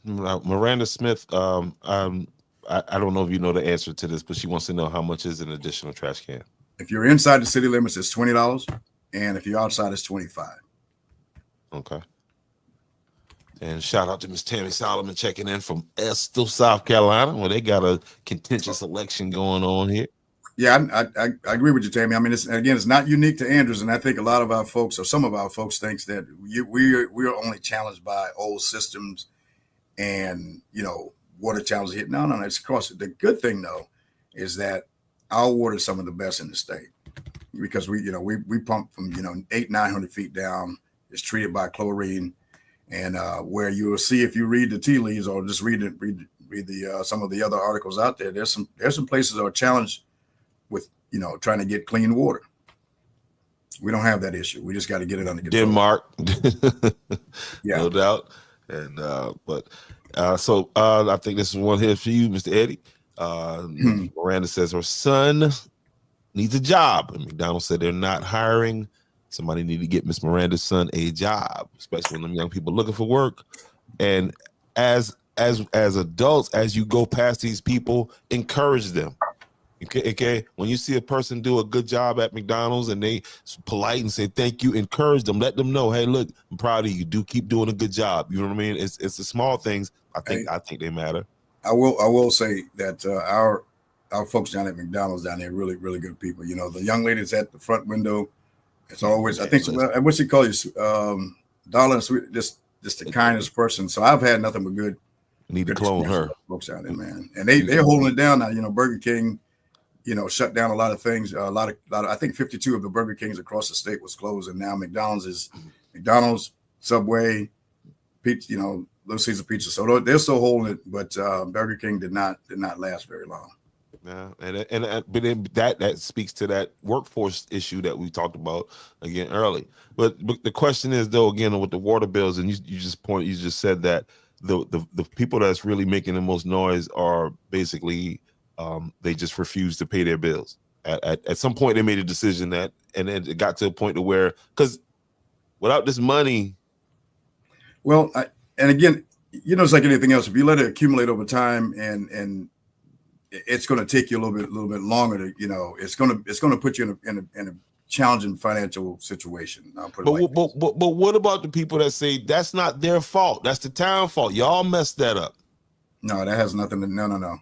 Speaker 1: Miranda Smith. I don't know if you know the answer to this, but she wants to know how much is an additional trash can.
Speaker 2: If you're inside the city limits, it's $20, and if you're outside, it's $25.
Speaker 1: Okay. And shout out to Miss Tammy Solomon checking in from Estill, South Carolina, where they got a contentious election going on here.
Speaker 2: Yeah, I agree with you, Tammy. I mean, it's not unique to Andrews, and I think a lot of our folks, or some of our folks, thinks that we're only challenged by old systems and water challenges here. No, it's across. The good thing though is that our water is some of the best in the state because we pump from 800-900 feet down. It's treated by chlorine, and where you will see if you read the tea leaves or just read the some of the other articles out there. There's some places that are challenged with trying to get clean water. We don't have that issue. We just got to get it under control.
Speaker 1: Denmark,
Speaker 2: yeah,
Speaker 1: no doubt. And so I think this is one here for you, Mr. Eddie. Miranda says her son needs a job, and McDonald's said they're not hiring. Somebody need to get Miss Miranda's son a job, especially when them young people looking for work. And as adults, as you go past these people, encourage them. Okay, when you see a person do a good job at McDonald's and they polite and say thank you, encourage them, let them know, hey, look, I'm proud of you. Do keep doing a good job. You know what I mean? It's the small things. I think they matter.
Speaker 2: I will say that our folks down at McDonald's down there really, really good people. The young ladies at the front window. It's always, I think, what she call you, darling, sweet, just the kindest person. So I've had nothing but good.
Speaker 1: Need to clone her.
Speaker 2: Folks out there, man, and they're holding it down now. Burger King, shut down a lot of things. A lot of I think 52 of the Burger Kings across the state was closed, and now McDonald's, Subway, pizza, Little Caesar Pizza. So they're still holding it, but Burger King did not last very long.
Speaker 1: Yeah, but then that speaks to that workforce issue that we talked about again early. But the question is though, again, with the water bills, and you just said that the people that's really making the most noise are basically they just refuse to pay their bills. At some point they made a decision that, and then it got to a point to where, because without this money,
Speaker 2: well, and again, it's like anything else. If you let it accumulate over time, and it's going to take you a little bit longer to, it's going to put you in a challenging financial situation. I'll put it like
Speaker 1: but what about the people that say that's not their fault? That's the town fault. Y'all messed that up.
Speaker 2: No, that has nothing to. No.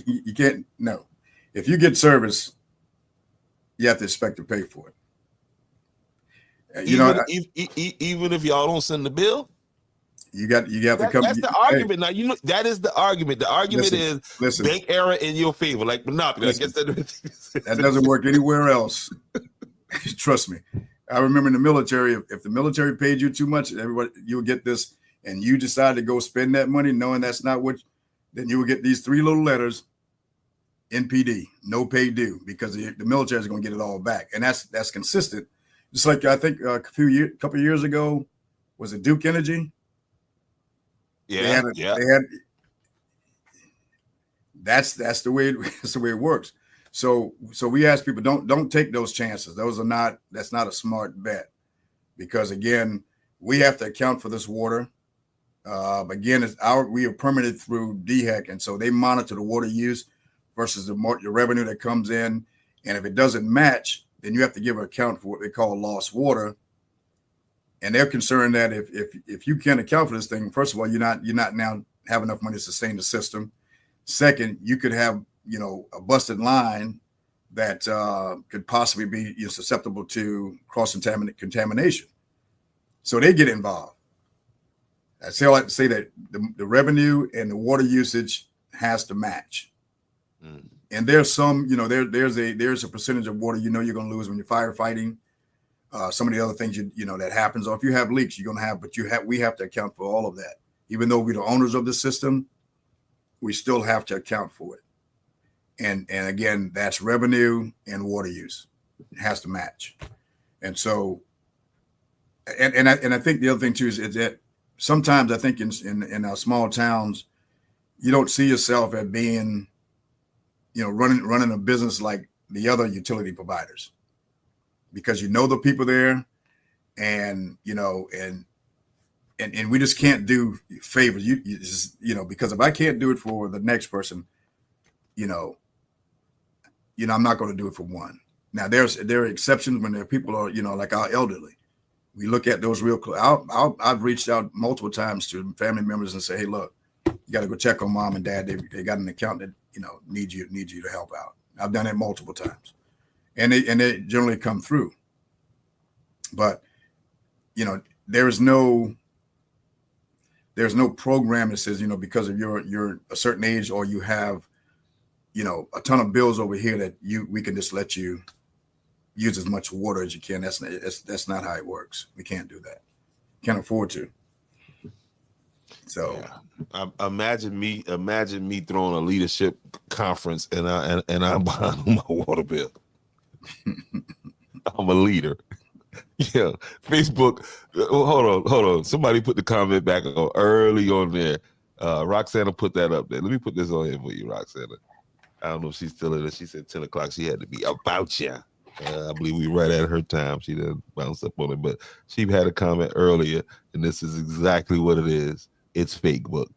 Speaker 2: You can't. No, if you get service, you have to expect to pay for it.
Speaker 1: Even if y'all don't send the bill.
Speaker 2: You have to come.
Speaker 1: That's the argument. Now that is the argument. The argument is bank error in your favor, like monopoly. I guess
Speaker 2: that doesn't work anywhere else. Trust me. I remember in the military, if the military paid you too much, everybody, you would get this, and you decide to go spend that money, knowing that's not what. Then you would get these 3 little letters, NPD, no pay due, because the military is going to get it all back, and that's consistent. Just like I think a couple of years ago, was it Duke Energy?
Speaker 1: Yeah,
Speaker 2: they had. That's the way it works. So we ask people, don't take those chances. That's not a smart bet, because again, we have to account for this water. Again, we are permitted through DHEC, and so they monitor the water use versus the revenue that comes in. And if it doesn't match, then you have to give an account for what they call lost water. And they're concerned that if you can't account for this thing, first of all, you're not now have enough money to sustain the system. Second, you could have a busted line that could possibly be susceptible to cross contamination. So they get involved. I like to say that the revenue and the water usage has to match. Mm. And there's some, there's a percentage of water you're going to lose when you're firefighting. Some of the other things that happens, or if you have leaks, you're going to have, but we have to account for all of that. Even though we're the owners of the system, we still have to account for it. And again, that's revenue and water use. It has to match. And so, and I think the other thing too is that sometimes I think in our small towns, you don't see yourself as being, running a business like the other utility providers, because the people there, and and we just can't do favors. You just, because if I can't do it for the next person, I'm not going to do it for one. Now there are exceptions when there are people are, like our elderly. We look at those real close. I've reached out multiple times to family members and say, hey, look, you got to go check on mom and dad. They got an account that, needs you to help out. I've done it multiple times, and they generally come through. But, there's no program that says, because of you're a certain age, or you have, a ton of bills over here that we can just let you use as much water as you can. That's not how it works. We can't do that. Can't afford to. So
Speaker 1: yeah. Imagine me throwing a leadership conference and I'm behind my water bill. I'm a leader. Yeah, Facebook. Hold on. Somebody put the comment back early on there. Roxana put that up there. Let me put this on here for you, Roxana. I don't know if she's still in it. She said 10 o'clock. She had to be about you. I believe we right at her time. She didn't bounce up on it, but she had a comment earlier, and this is exactly what it is. It's fake book.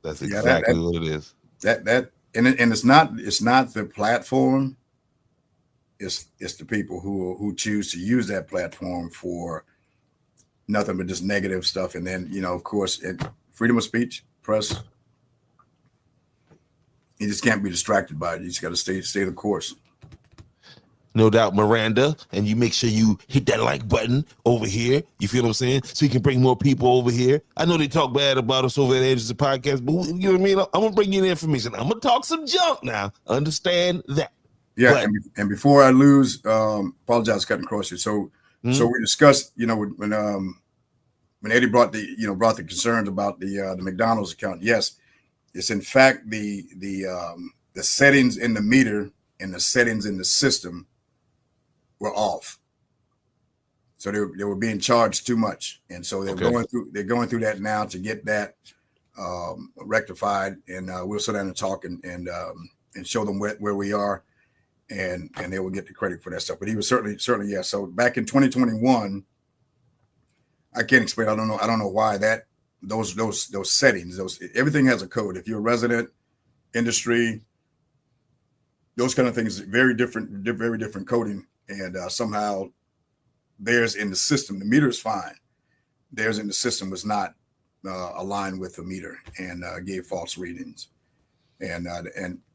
Speaker 1: That's exactly what it is.
Speaker 2: And it's not the platform. It's the people who choose to use that platform for nothing but just negative stuff. And then, of course, freedom of speech, press. You just can't be distracted by it. You just got to stay the course.
Speaker 1: No doubt, Miranda. And you make sure you hit that like button over here. You feel what I'm saying? So you can bring more people over here. I know they talk bad about us over at Edges of Podcast, but you know what I mean? I'm going to bring you the information. I'm going to talk some junk now. Understand that.
Speaker 2: Yeah. And before I lose, apologize for cutting across you. So we discussed, when Eddie brought the concerns about the McDonald's account. Yes. It's in fact the settings in the meter and the settings in the system were off. So they were being charged too much, and so they're going through that now to get that rectified. And we'll sit down and talk and show them where we are, and they will get the credit for that stuff. But he was certainly yeah. So back in 2021, I can't explain. I don't know why that those settings, everything has a code. If you're a resident, industry, those kind of things, very different coding, and somehow theirs in the system, the meter is fine. Theirs in the system was not aligned with the meter and gave false readings. And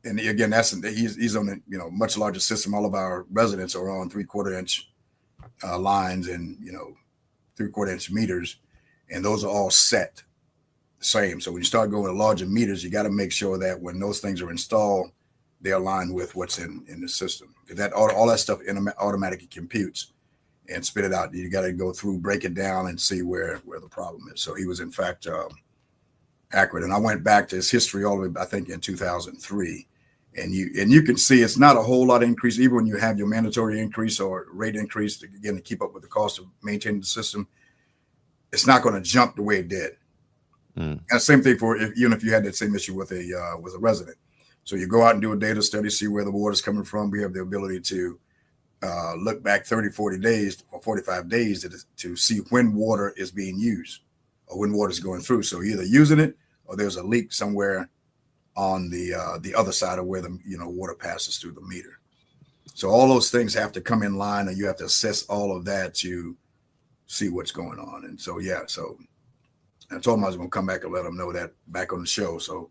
Speaker 2: again, he's on a much larger system. All of our residents are on 3/4 inch lines and 3/4 inch meters, and those are all set the same. So when you start going to larger meters, you got to make sure that when those things are installed, they're aligned with what's in the system. That all that stuff automatically computes and spit it out. You got to go through, break it down, and see where the problem is. So he was in fact accurate. And I went back to his history all the way, I think, in 2003, and you can see it's not a whole lot of increase, even when you have your mandatory increase or rate increase to keep up with the cost of maintaining the system. It's not going to jump the way it did. And the same thing even if you had that same issue with a resident. So you go out and do a data study, see where the water's coming from. We have the ability to look back 30, 40 days or 45 days to see when water is being used or when water is going through. So either using it or there's a leak somewhere on the other side of where the water passes through the meter. So all those things have to come in line, and you have to assess all of that to see what's going on. And so so I told him I was going to come back and let him know that back on the show. So.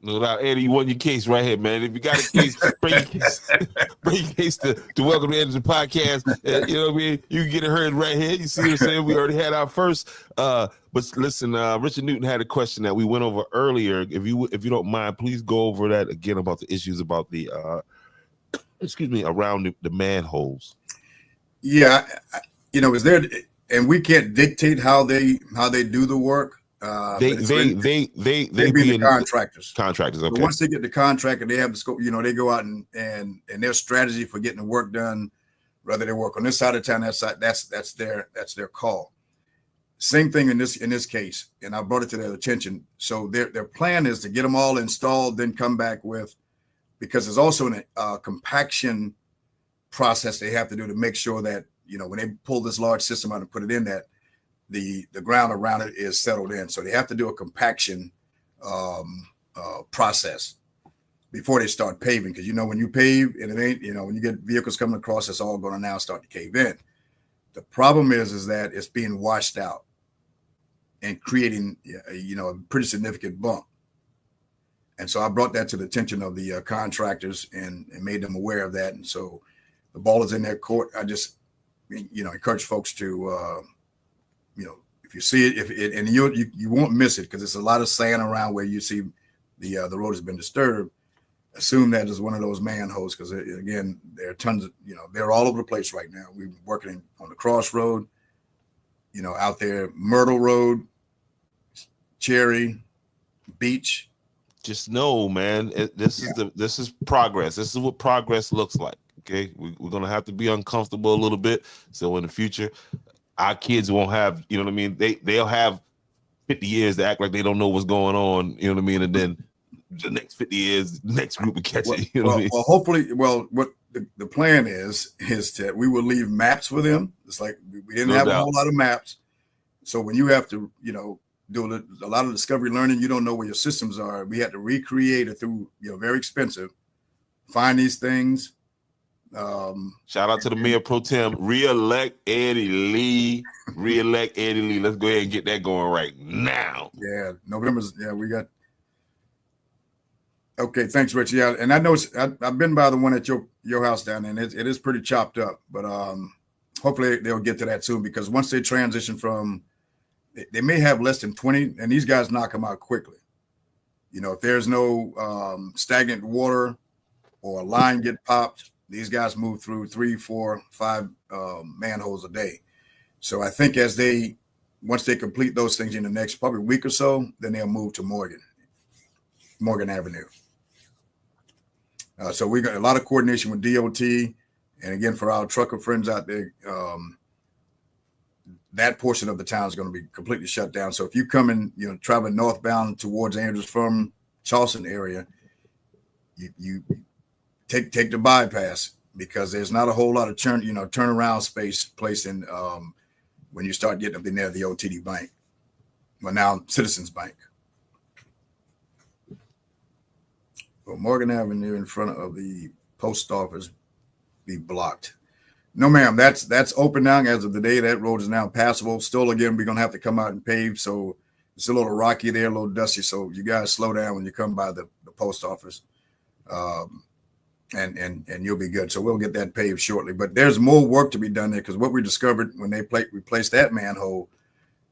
Speaker 1: No doubt, Eddie, you won your case right here, man. If you got a case, bring your case to Welcome to Edison Podcast. You know what I mean? You can get it heard right here. You see what I'm saying? We already had our first. But listen, Richard Newton had a question that we went over earlier. If you don't mind, please go over that again about the issues about the around the manholes.
Speaker 2: Yeah, is there, and we can't dictate how they do the work.
Speaker 1: They be the
Speaker 2: contractors.
Speaker 1: Contractors, okay.
Speaker 2: But once they get the contract and they have the scope, they go out and their strategy for getting the work done, whether they work on this side of town, that side, that's their call. Same thing in this case, and I brought it to their attention. So their plan is to get them all installed, then come back with, because there's also a compaction process they have to do to make sure that when they pull this large system out and put it in, that the ground around it is settled in. So they have to do a compaction process before they start paving. Because when you pave and it ain't, when you get vehicles coming across, it's all going to now start to cave in. The problem is that it's being washed out and creating a pretty significant bump. And so I brought that to the attention of the contractors and made them aware of that. And so the ball is in their court. I just encourage folks to if you see it, and you won't miss it, because it's a lot of sand around where you see the road has been disturbed. Assume that is one of those manholes, because again, there are tons of they're all over the place right now. We're working on the Crossroad, out there, Myrtle Road, Cherry, Beach.
Speaker 1: Just know, man, this is progress. This is what progress looks like. Okay, we're gonna have to be uncomfortable a little bit. So in the future, our kids won't have, you know what I mean? They'll have 50 years to act like they don't know what's going on, you know what I mean? And then the next 50 years, the next group will catch it. You know what I mean?
Speaker 2: Well, hopefully, what the plan is that we will leave maps for them. It's like we didn't have a whole lot of maps. So when you have to, do a lot of discovery learning, you don't know where your systems are. We had to recreate it through, very expensive, find these things.
Speaker 1: Shout out to the Mayor Pro Tem, re-elect Eddie Lee. Let's go ahead and get that going right now.
Speaker 2: Yeah, we got. Okay, thanks, Rich. Yeah, and I know I've been by the one at your house down there, and it is pretty chopped up. But hopefully they'll get to that soon, because once they transition from, they may have less than 20, and these guys knock them out quickly. If there's no stagnant water or a line get popped, these guys move through 3, 4, 5 manholes a day. So I think once they complete those things in the next probably week or so, then they'll move to Morgan. Morgan Avenue. So we got a lot of coordination with DOT, and again for our trucker friends out there, that portion of the town is going to be completely shut down. So if you come in, traveling northbound towards Andrews from Charleston area, you take the bypass, because there's not a whole lot of turnaround space placed in when you start getting up in there, the OTD Bank, well now Citizens Bank. Well, Morgan Avenue in front of the post office be blocked. No, ma'am. That's open now as of the day. That road is now passable. Still, again, we're gonna have to come out and pave. So it's a little rocky there, a little dusty. So you guys slow down when you come by the post office, and you'll be good. So we'll get that paved shortly. But there's more work to be done there, because what we discovered when they replaced that manhole,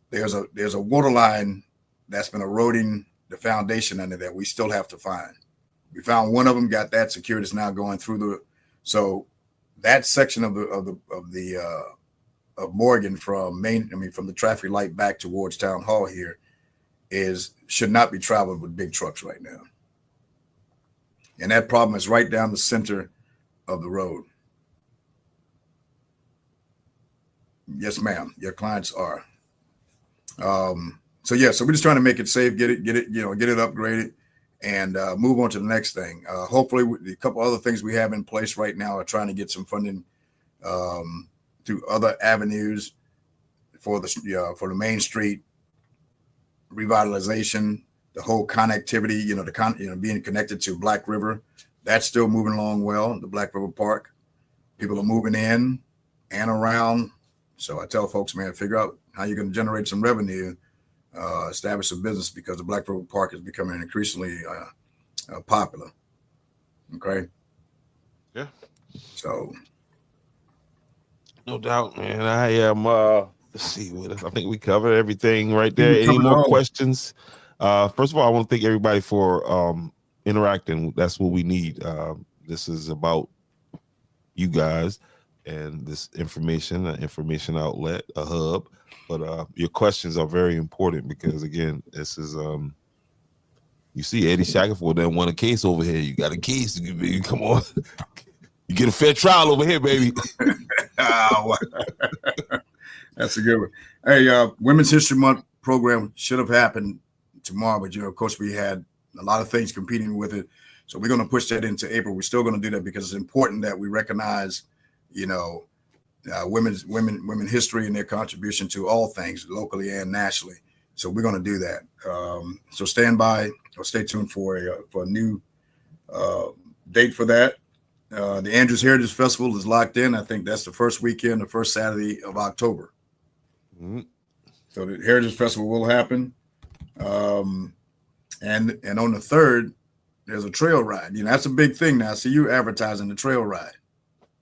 Speaker 2: there's a water line that's been eroding the foundation under that. We still have to find. We found one of them, got that secured. It's now going through so that section of Morgan from the traffic light back towards Town Hall here should not be traveled with big trucks right now. And that problem is right down the center of the road. Yes, ma'am. Your clients are. So we're just trying to make it safe, get it upgraded, and move on to the next thing. Hopefully, a couple other things we have in place right now are trying to get some funding through other avenues for the Main Street revitalization, the whole connectivity, being connected to Black River. That's still moving along well, the Black River Park. People are moving in and around. So I tell folks, man, figure out how you're going to generate some revenue, establish a business, because the Black River Park is becoming increasingly popular. Okay.
Speaker 1: Yeah.
Speaker 2: So.
Speaker 1: No doubt, man. I am. Let's see what else. I think we covered everything right there. Any more questions? First of all, I want to thank everybody for interacting. That's what we need. This is about you guys and this information, an information outlet, a hub. But your questions are very important, because again, this is you see Eddie Shackelford done won a case over here. You got a case. You come on. You get a fair trial over here, baby.
Speaker 2: That's a good one. Hey, Women's History Month program should have happened tomorrow, but of course, we had a lot of things competing with it. So we're going to push that into April. We're still going to do that because it's important that we recognize, women history and their contribution to all things locally and nationally. So we're going to do that. So stand by or stay tuned for a new date for that. The Andrews Heritage Festival is locked in. I think that's the first weekend, the first Saturday of October. Mm-hmm. So the Heritage Festival will happen. And on the 3rd, there's a trail ride. That's a big thing now. I see you advertising the trail ride.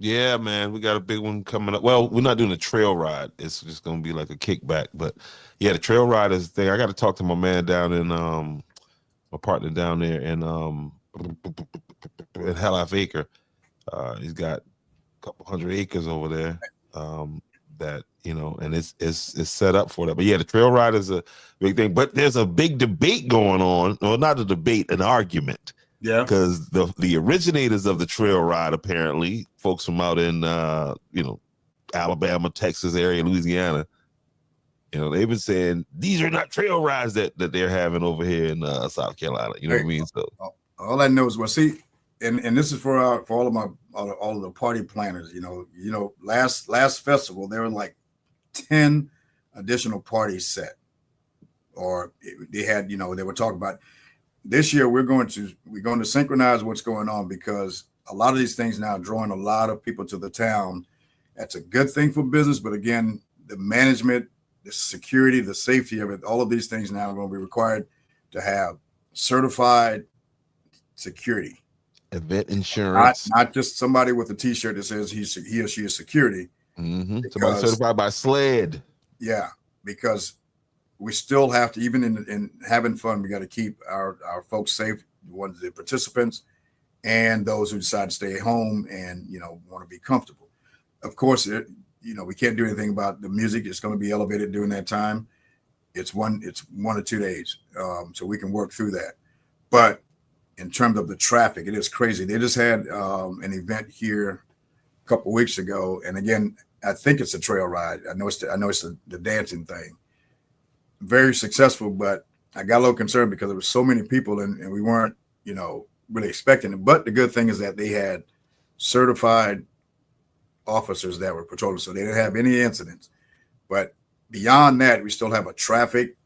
Speaker 1: Yeah, man, we got a big one coming up. Well, we're not doing a trail ride. It's just going to be like a kickback. But yeah, the trail ride is the thing. I got to talk to my man down in my partner down there in Hell Half Acre. He's got a couple hundred acres over there. That and it's set up for that. But yeah, the trail ride is a big thing. But there's a big debate going on. Well, not a debate, an argument. Yeah, because the originators of the trail ride, apparently, folks from out in Alabama, Texas area, Louisiana, they've been saying these are not trail rides that they're having over here in South Carolina. You know what I mean? So
Speaker 2: all I know is, well, see, and this is for all of the party planners. Last festival there were like 10 additional parties set, or they had they were talking about. This year we're going to synchronize what's going on, because a lot of these things now are drawing a lot of people to the town. That's a good thing for business, but again, the management, the security, the safety of it, all of these things now are going to be required to have certified security.
Speaker 1: Event insurance,
Speaker 2: not just somebody with a T-shirt that says he or she is security.
Speaker 1: Mm-hmm. Somebody certified by SLED.
Speaker 2: Yeah, because we still have to, even in having fun, we got to keep our folks safe, the participants, and those who decide to stay at home and want to be comfortable. Of course, we can't do anything about the music. It's going to be elevated during that time. It's 1 or 2 days, so we can work through that. But in terms of the traffic, it is crazy. They just had an event here a couple of weeks ago, and again, I think it's a trail ride. I know it's the dancing thing. Very successful, but I got a little concerned because there were so many people, and we weren't, really expecting it. But the good thing is that they had certified officers that were patrolling, so they didn't have any incidents. But beyond that, we still have a traffic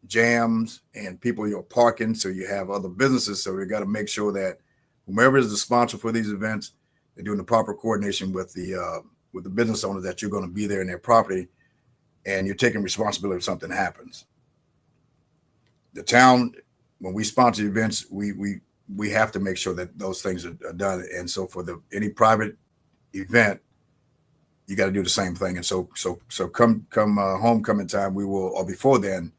Speaker 2: jams and people parking, so you have other businesses. So we got to make sure that whomever is the sponsor for these events, they're doing the proper coordination with the business owners that you're going to be there in their property, and you're taking responsibility if something happens. The town, when we sponsor events, we have to make sure that those things are done. And so for any private event, you got to do the same thing. And so come homecoming time, we will, or before then,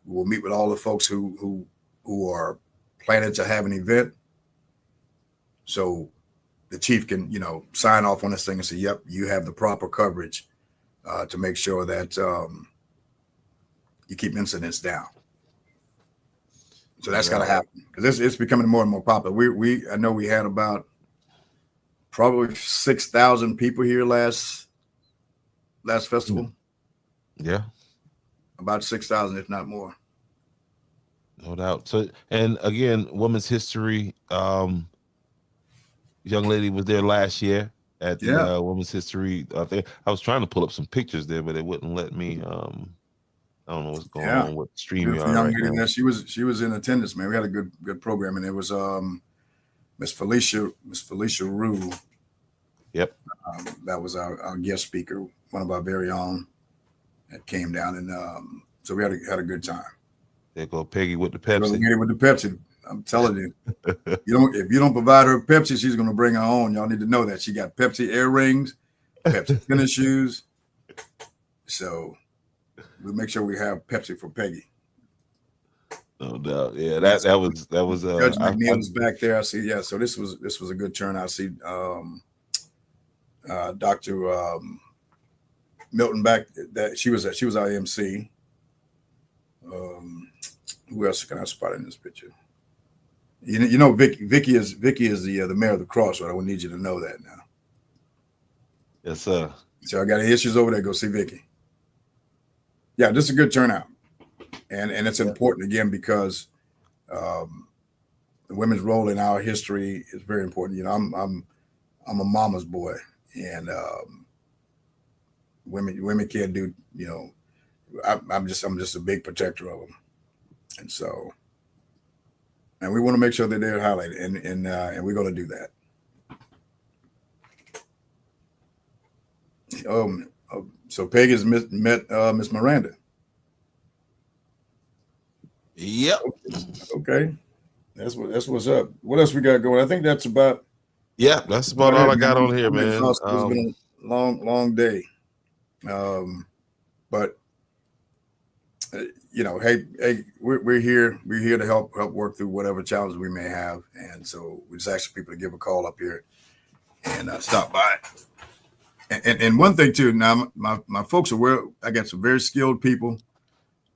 Speaker 2: we will meet with all the folks who are planning to have an event. So the chief can, sign off on this thing and say, yep, you have the proper coverage to make sure that you keep incidents down. So that's got to happen because it's becoming more and more popular. I know we had about probably 6,000 people here last festival.
Speaker 1: Yeah,
Speaker 2: about 6,000, if not more.
Speaker 1: No doubt. So, and again, Women's History. Young lady was there last year at the Women's History thing. I was trying to pull up some pictures there, but it wouldn't let me. I don't know what's going on with StreamYard right now.
Speaker 2: She was in attendance, man. We had a good program, and it was Miss Felicia Rue.
Speaker 1: Yep.
Speaker 2: That was our guest speaker, one of our very own that came down, and so we had a good time.
Speaker 1: There go Peggy with the Pepsi.
Speaker 2: With the Pepsi, I'm telling you, if you don't provide her Pepsi, she's going to bring her own. Y'all need to know that she got Pepsi earrings, Pepsi tennis shoes. So we'll make sure we have Pepsi for Peggy.
Speaker 1: No doubt. Yeah, that was
Speaker 2: Judge McNeil was back there. I see. Yeah, so this was a good turnout. I see Dr. Milton back. That she was our MC. Who else can I spot in this picture? Vicky is the mayor of the Cross, right? I would need you to know that now.
Speaker 1: Yes, sir.
Speaker 2: So I got any issues over there. Go see Vicky. Yeah, this is a good turnout, and it's important again because the women's role in our history is very important. I'm a mama's boy, and women can't do. I'm just a big protector of them, and so, and we want to make sure that they're highlighted, and we're going to do that. So Peggy has met Miss Miranda.
Speaker 1: Yep.
Speaker 2: Okay. That's what's up. What else we got going? I think that's about.
Speaker 1: Yeah, that's about all I got on here, man.
Speaker 2: It's been a long day. But hey, we're here. We're here to help work through whatever challenges we may have, and so we just ask people to give a call up here and stop by. And one thing too, now my folks are aware. I got some very skilled people,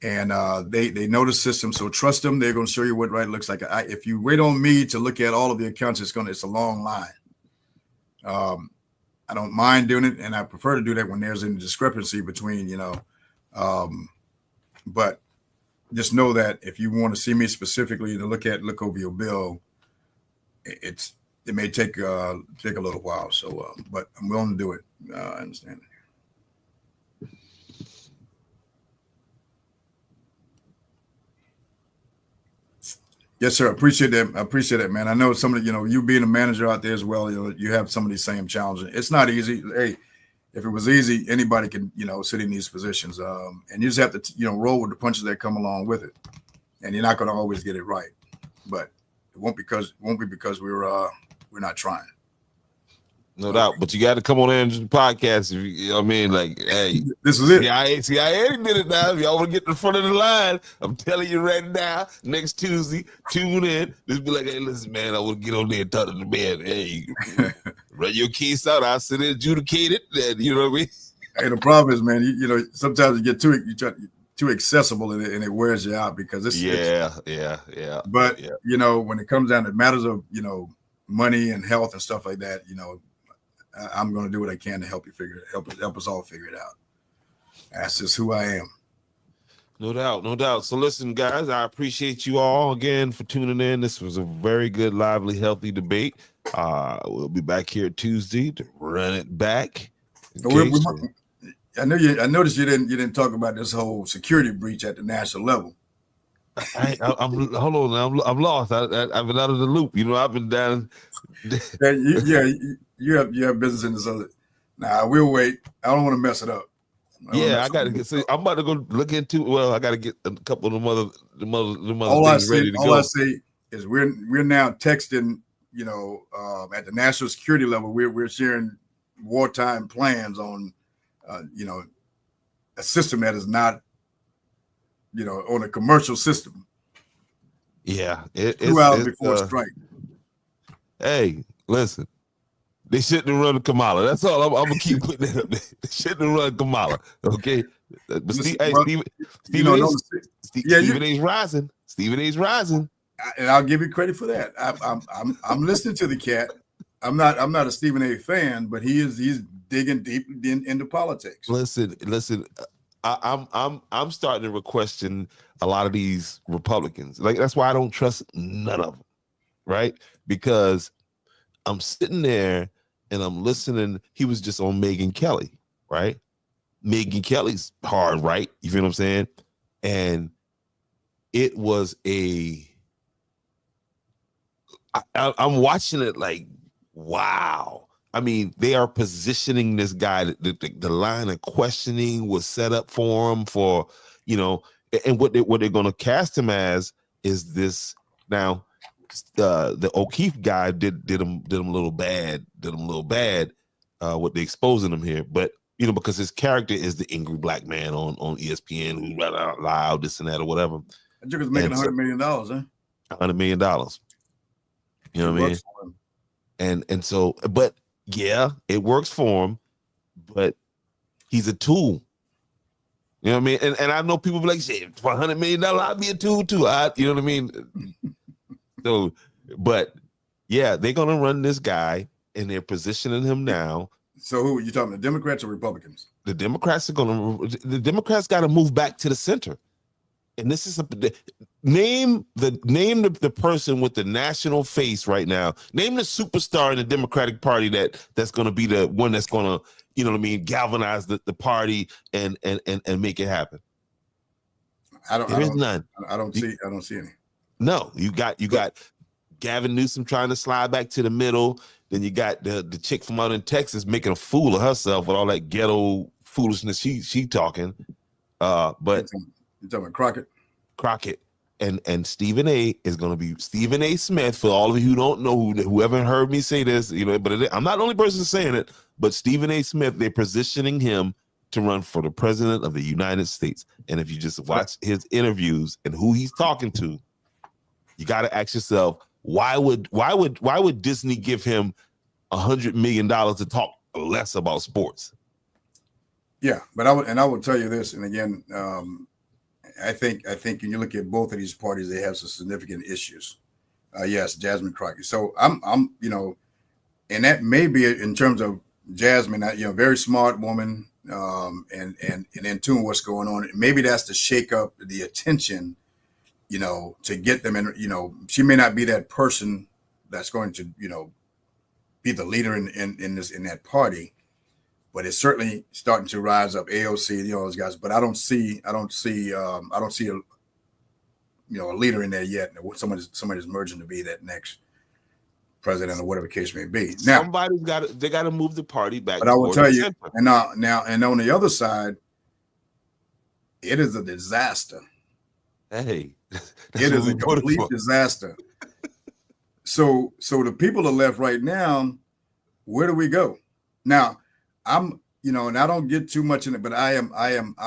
Speaker 2: and they know the system. So trust them. They're going to show you what right looks like. If you wait on me to look at all of the accounts, it's a long line. I don't mind doing it, and I prefer to do that when there's any discrepancy between, but just know that if you want to see me specifically to look over your bill, it may take a little while. So, but I'm willing to do it. I understand it. Yes, sir. Appreciate that. I appreciate that, man. I know some of you being a manager out there as well, you have some of these same challenges. It's not easy. Hey, if it was easy, anybody can, sit in these positions. And you just have to, roll with the punches that come along with it. And you're not going to always get it right. But it won't be because we're not trying.
Speaker 1: No doubt, but you got to come on there and do the podcast. Hey,
Speaker 2: this is it.
Speaker 1: CIA did it now. If y'all want to get to the front of the line, I'm telling you right now, next Tuesday, tune in. Just be like, hey, listen, man, I want to get on there and talk to the man. Hey, run your case out. I'll sit and adjudicate it. And, you know what I mean?
Speaker 2: Hey, the problem is, man, sometimes you get too too accessible, and it wears you out because it's
Speaker 1: yeah.
Speaker 2: But when it comes down to matters of money and health and stuff like that, I'm going to do what I can to help us all figure it out. That's just who I am.
Speaker 1: No doubt, no doubt. So listen, guys, I appreciate you all again for tuning in. This was a very good, lively, healthy debate. We'll be back here Tuesday to run it back.
Speaker 2: I noticed you didn't talk about this whole security breach at the national level.
Speaker 1: I'm hold on. I'm lost. I've been out of the loop. I've been down.
Speaker 2: You have business in this other. Nah, we'll wait. I don't want to mess it up.
Speaker 1: I got to get. See, I'm about to go look into. Well, I got to get a couple of them other
Speaker 2: all
Speaker 1: things ready to go.
Speaker 2: All I say is we're now texting. At the national security level, we're sharing wartime plans on, a system that is not, on a commercial system.
Speaker 1: Yeah,
Speaker 2: 2 hours before strike.
Speaker 1: Hey, listen. They shouldn't have run Kamala. That's all. I'm gonna keep putting it up there. They shouldn't have run Kamala. Okay, but Stephen A's rising. Stephen A's rising,
Speaker 2: and I'll give you credit for that. I'm listening to the cat. I'm not a Stephen A. fan, but he's digging deep into politics.
Speaker 1: Listen. I'm starting to question a lot of these Republicans. Like that's why I don't trust none of them, right? Because I'm sitting there. And I'm listening. He was just on Megyn Kelly, right? Megyn Kelly's hard, right? You feel what I'm saying? And it was I'm watching it like, wow. I mean, they are positioning this guy. The line of questioning was set up for him for, and what they're going to cast him as is this now. The O'Keefe guy did him a little bad. With the exposing him here, but because his character is the angry black man on ESPN who read out loud this and that or whatever.
Speaker 2: That joke is making $100 million, huh?
Speaker 1: $100 million. You know what I mean? And so, but yeah, it works for him, but he's a tool. You know what I mean? And I know people be like, shit, for $100 million, I'd be a tool too. You know what I mean? So, but yeah, they're gonna run this guy, and they're positioning him now.
Speaker 2: So, who are you talking? The Democrats or Republicans?
Speaker 1: The Democrats got to move back to the center, and this is name the person with the national face right now. Name the superstar in the Democratic Party that's going to be the one that's going to, galvanize the party and make it happen. There is none.
Speaker 2: I don't see any.
Speaker 1: No, you got Gavin Newsom trying to slide back to the middle. Then you got the chick from out in Texas making a fool of herself with all that ghetto foolishness she talking. But
Speaker 2: you're talking about
Speaker 1: Crockett and Stephen A. is going to be Stephen A. Smith. For all of you who don't know, who haven't heard me say this, but I'm not the only person saying it. But Stephen A. Smith, they're positioning him to run for the president of the United States. And if you just watch his interviews and who he's talking to, you got to ask yourself, why would Disney give him $100 million to talk less about sports?
Speaker 2: Yeah, but I would tell you this, and again, I think when you look at both of these parties, they have some significant issues. Yes, Jasmine Crockett. So I'm and that may be in terms of Jasmine, very smart woman, and in tune with what's going on. Maybe that's to shake up the attention. To get them in, she may not be that person that's going to, be the leader in that party, but it's certainly starting to rise up. AOC, those guys, but I don't see a leader in there yet. Somebody's merging to be that next president or whatever case may be. Now,
Speaker 1: they got to move the party back.
Speaker 2: But I will tell you, and on the other side, it is a disaster.
Speaker 1: Hey,
Speaker 2: it is a complete disaster. So the people are left right now. Where do we go? Now, and I don't get too much in it, but I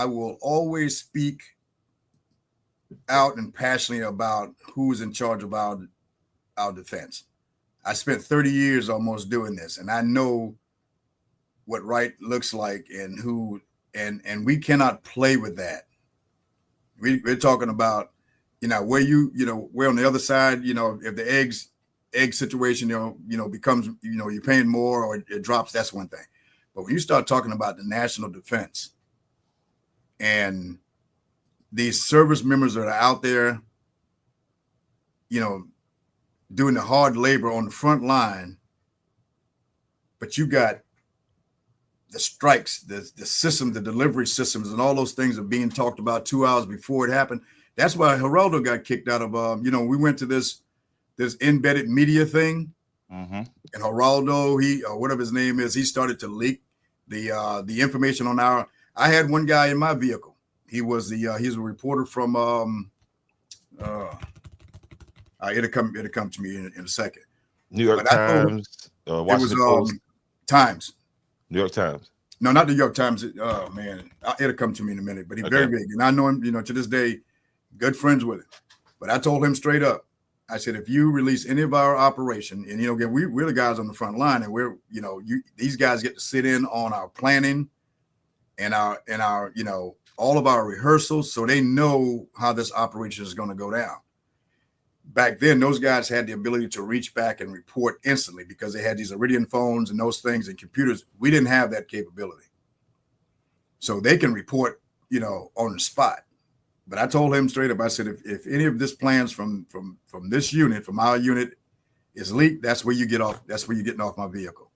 Speaker 2: will always speak out and passionately about who's in charge of our defense. I spent 30 years almost doing this, and I know what right looks like and who, and we cannot play with that. we're talking about, where where on the other side, if the egg situation, becomes, you're paying more or it drops, that's one thing. But when you start talking about the national defense and these service members that are out there, doing the hard labor on the front line, but you got the strikes, the system, the delivery systems, and all those things are being talked about 2 hours before it happened. That's why Geraldo got kicked out of, we went to this embedded media thing, and Geraldo, whatever his name is, he started to leak the information on I had one guy in my vehicle. He was he's a reporter from, it'll come to me in a second.
Speaker 1: New York Times, Washington Post.
Speaker 2: Times.
Speaker 1: New York Times. No,
Speaker 2: not the New York Times. Oh man, it'll come to me in a minute. But he's very big, and I know him. To this day, good friends with him. But I told him straight up. I said, if you release any of our operation, and again, we're the guys on the front line, and we're these guys get to sit in on our planning and our all of our rehearsals, so they know how this operation is going to go down. Back then, those guys had the ability to reach back and report instantly because they had these Iridium phones and those things and computers. We didn't have that capability. So they can report, on the spot. But I told him straight up, I said, if any of this plans from this unit, from our unit is leaked, that's where you get off. That's where you're getting off my vehicle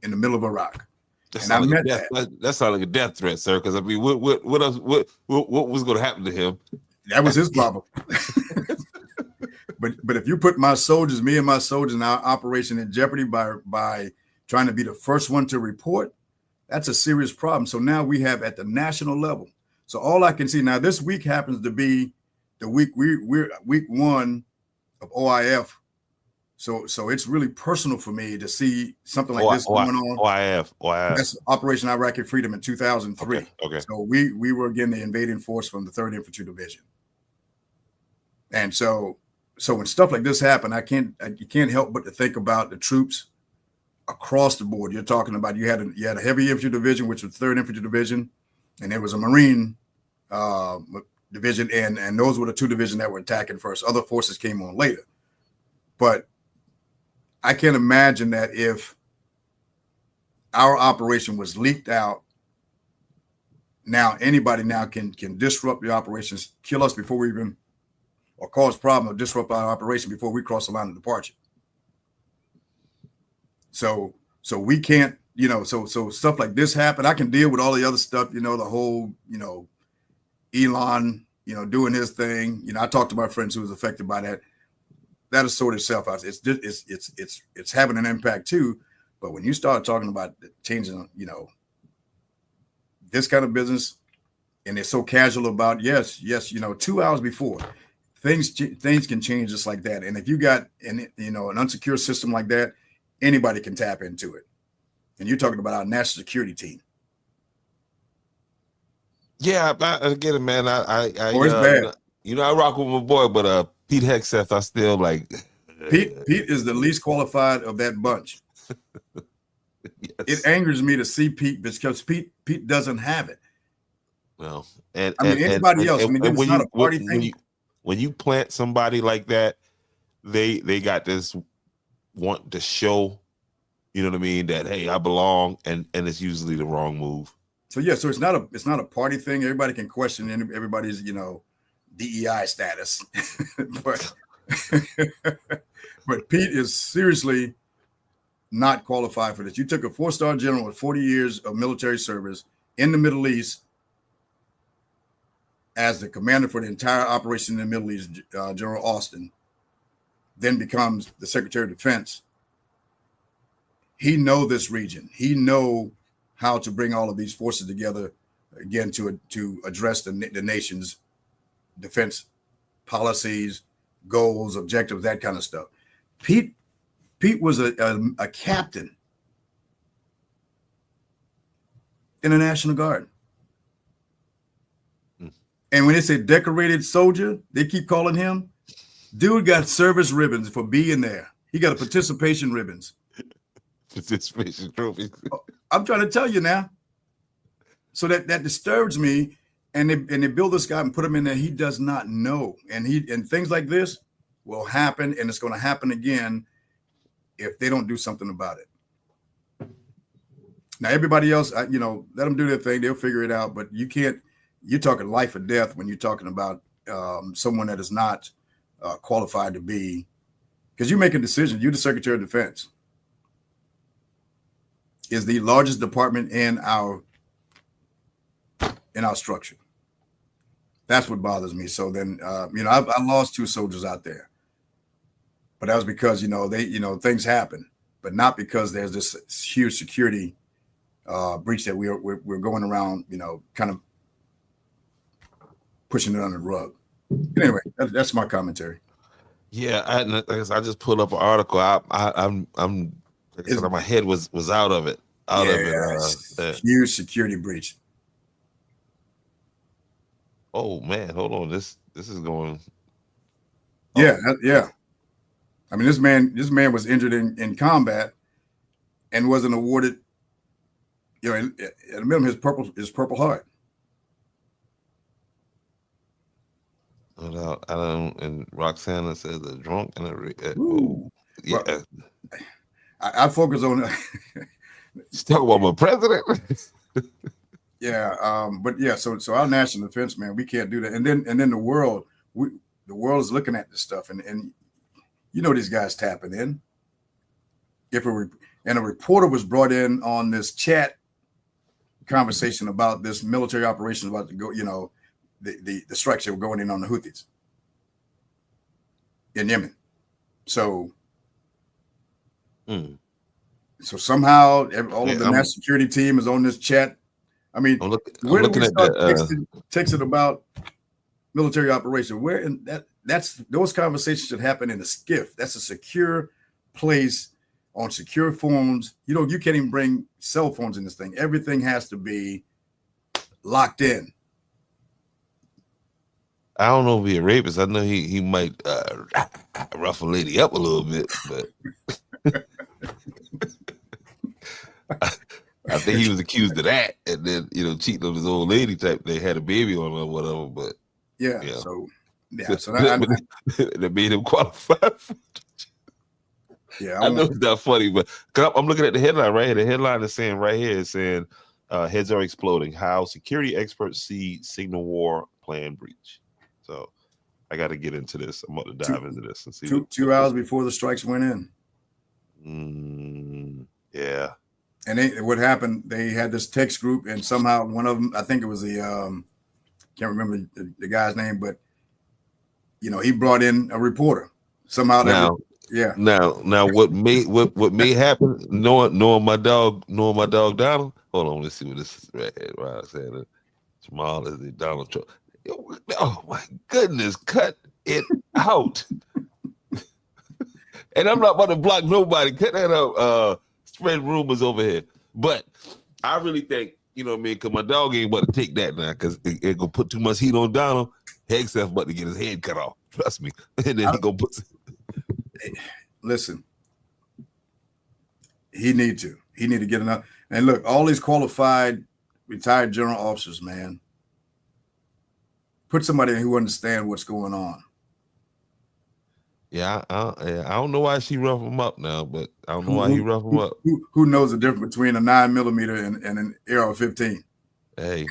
Speaker 2: in the middle of Iraq. That sounds
Speaker 1: like a death threat, sir. Because I mean, what else? What was going to happen to him?
Speaker 2: That was his problem. But if you put me and my soldiers in our operation in jeopardy by trying to be the first one to report, that's a serious problem. So now we have at the national level. So all I can see now, this week happens to be the week we're week one of OIF. So it's really personal for me to see something like this going on.
Speaker 1: OIF.
Speaker 2: That's Operation Iraqi Freedom in 2003.
Speaker 1: Okay.
Speaker 2: So we were again the invading force from the 3rd Infantry Division. And so when stuff like this happened, you can't help but to think about the troops across the board. You're talking about you had a heavy infantry division, which was 3rd Infantry Division, and there was a Marine division, and those were the two divisions that were attacking first. Other forces came on later. But I can't imagine that if our operation was leaked out, now anybody now can disrupt the operations, kill us before we even, or cause problem or disrupt our operation before we cross the line of departure. So we can't, so stuff like this happen. I can deal with all the other stuff, the whole, Elon, doing his thing. I talked to my friends who was affected by that. That'll sort itself out. It's having an impact too. But when you start talking about changing, this kind of business, and they're so casual about yes, 2 hours before, things can change just like that. And if you got an unsecure system like that, anybody can tap into it. And you're talking about our national security team.
Speaker 1: Yeah, I get it, man.
Speaker 2: It's bad.
Speaker 1: I rock with my boy, but Pete Hegseth, I still like.
Speaker 2: Pete is the least qualified of that bunch. Yes. It angers me to see Pete because Pete doesn't have it.
Speaker 1: Well,
Speaker 2: anybody else. It's not a party thing.
Speaker 1: When you plant somebody like that, they got this want to show, you know what I mean, that hey, I belong, and it's usually the wrong move.
Speaker 2: So yeah, so it's not a party thing. Everybody can question everybody's DEI status, but Pete is seriously not qualified for this. You took a 4-star general with 40 years of military service in the Middle East as the commander for the entire operation in the Middle East, General Austin, then becomes the Secretary of Defense. He know this region. He know how to bring all of these forces together again to address the nation's defense policies, goals, objectives, that kind of stuff. Pete was a captain in the National Guard. And when they say decorated soldier, they keep calling him. Dude got service ribbons for being there. He got a participation ribbons.
Speaker 1: Participation trophies.
Speaker 2: I'm trying to tell you now. So that disturbs me and they build this guy and put him in there. He does not know, and things like this will happen, and it's going to happen again if they don't do something about it. Now, everybody else, let them do their thing; they'll figure it out. But you can't. You're talking life or death when you're talking about someone that is not qualified to be, because you make a decision. You're the Secretary of Defense. Is the largest department in our structure. That's what bothers me. So then, I lost 2 soldiers out there, but that was because things happen, but not because there's this huge security breach that we're going around, kind of pushing it under the rug. Anyway, that's my commentary.
Speaker 1: Yeah, I just pulled up an article. I'm like I said, my head was out of it.
Speaker 2: Huge security breach.
Speaker 1: Oh man, hold on. This is going.
Speaker 2: Yeah. I mean, this man was injured in combat and wasn't awarded, at a minimum, his Purple Heart.
Speaker 1: I don't. And Roxana says a drunk and yeah.
Speaker 2: Well, I focus on.
Speaker 1: She's talking about my president.
Speaker 2: Yeah, but yeah, so our national defense, man, we can't do that. And then the world is looking at this stuff, and these guys tapping in. If a reporter was brought in on this chat conversation about this military operation about to go, the strikes that were going in on the Houthis in Yemen. So somehow all of the national security team is on this chat. I mean,
Speaker 1: I'm looking at
Speaker 2: texting about military operation. Where in those conversations should happen in a SCIF. That's a secure place on secure phones. You can't even bring cell phones in this thing. Everything has to be locked in.
Speaker 1: I don't know if he's a rapist. I know he might rough a lady up a little bit, but I think he was accused of that, and then cheating on his old lady type. They had a baby on her or whatever, but
Speaker 2: so
Speaker 1: that made him qualify. I know it's not funny, but I'm looking at the headline right here. The headline is saying right here, heads are exploding. How security experts see signal war plan breach. So I got to get into this. I'm about to dive into this and see.
Speaker 2: 2 hours before the strikes went
Speaker 1: in. Yeah.
Speaker 2: And what happened? They had this text group, and somehow one of them, I think it was the can't remember the guy's name, but he brought in a reporter somehow.
Speaker 1: Now what may happen? Knowing my dog Donald. Hold on, let's see what this is right here. Right, saying Jamal is the Donald Trump. Oh my goodness, cut it out. And I'm not about to block nobody. Cut that out. Spread rumors over here. But I really think, because my dog ain't about to take that now, because it gonna put too much heat on Donald. Hegseth about to get his head cut off. Trust me. And then he gonna put.
Speaker 2: Listen, he need to get enough. And look, all these qualified retired general officers, man, put somebody in who understands what's going on.
Speaker 1: Yeah, I don't know why she rough him up now, but I don't know why he rough him up.
Speaker 2: Who knows the difference between a 9mm and an AR-15?
Speaker 1: Hey.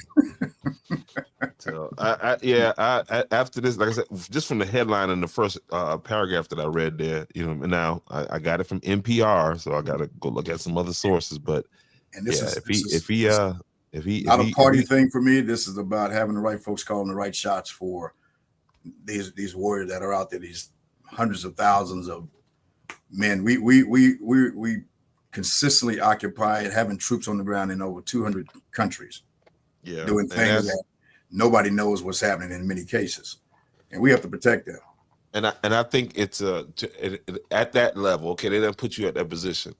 Speaker 1: So after this, like I said, just from the headline in the first paragraph that I read there, now I got it from NPR, so I got to go look at some other sources. But
Speaker 2: and this is
Speaker 1: not
Speaker 2: a party thing for me. This is about having the right folks calling the right shots for these warriors that are out there. These hundreds of thousands of men. We consistently occupy and having troops on the ground in over 200 countries.
Speaker 1: Yeah,
Speaker 2: doing things that nobody knows what's happening in many cases, and we have to protect them.
Speaker 1: And I think it's at that level. Okay, they done put you at that position.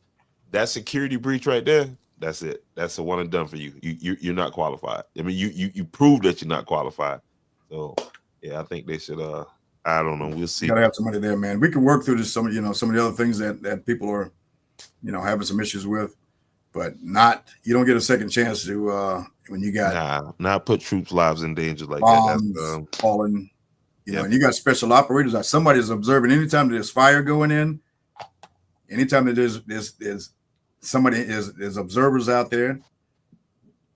Speaker 1: That security breach right there. That's it. That's a one and done for you. You're not qualified. I mean, you proved that you're not qualified. So yeah, I think they should. I don't know. We'll see.
Speaker 2: Gotta have somebody there, man. We can work through this. Some of the other things that people are, having some issues with. but you don't get a second chance to when you got
Speaker 1: not put troops' lives in danger like
Speaker 2: bombs
Speaker 1: that.
Speaker 2: falling, and you got special operators. Like somebody's observing anytime there's fire going in, anytime that there's somebody is observers out there,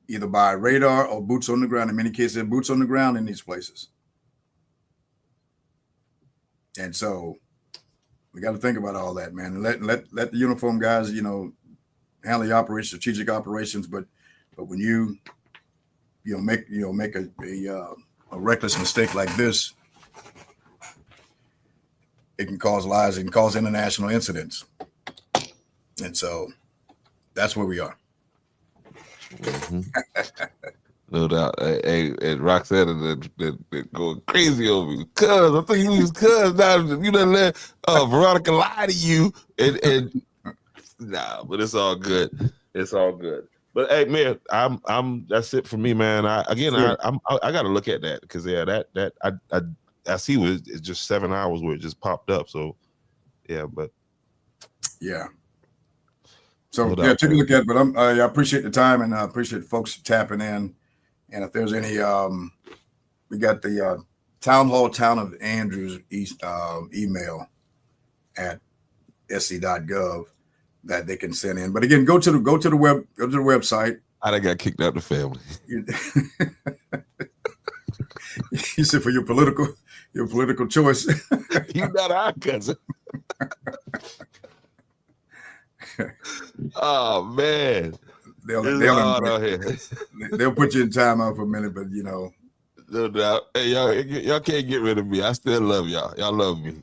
Speaker 2: either by radar or boots on the ground. In many cases, boots on the ground in these places. And so we got to think about all that, man, and let the uniform guys, handle the operation, strategic operations. But when you make a reckless mistake like this, it can cause lives, it can cause international incidents. And so that's where we are.
Speaker 1: Mm-hmm. No doubt. Hey, and Roxanne they're going crazy over you. Cuz I think you was cuz now you done let Veronica lie to you and nah, but it's all good. It's all good. But hey, man, I'm that's it for me, man. I gotta look at that because I see it's just 7 hours where it just popped up. So yeah, but
Speaker 2: yeah. So take a look at it. But I appreciate the time and I appreciate folks tapping in. And if there's any, we got the Town Hall Town of Andrews email at sc.gov that they can send in. But again, go to the website.
Speaker 1: I done got kicked out the family.
Speaker 2: You said for your political choice.
Speaker 1: You not our cousin. Oh man.
Speaker 2: They'll put you in timeout for a minute, but
Speaker 1: no doubt. Hey, y'all can't get rid of me. I still love y'all. Y'all love me.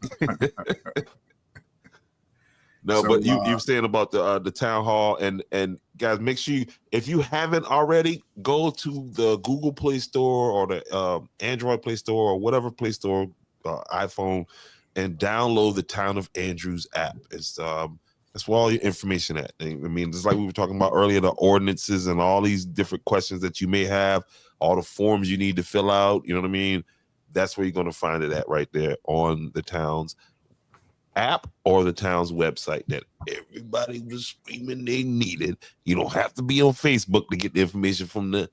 Speaker 1: No, so, but you're saying about the town hall and guys, make sure if you haven't already, go to the Google Play Store or the Android Play Store or whatever Play Store, iPhone, and download the Town of Andrews app. It's that's where all your information at. I mean, just like we were talking about earlier, the ordinances and all these different questions that you may have, all the forms you need to fill out, you know what I mean? That's where you're going to find it at right there on the town's app or the town's website that everybody was screaming they needed. You don't have to be on Facebook to get the information from the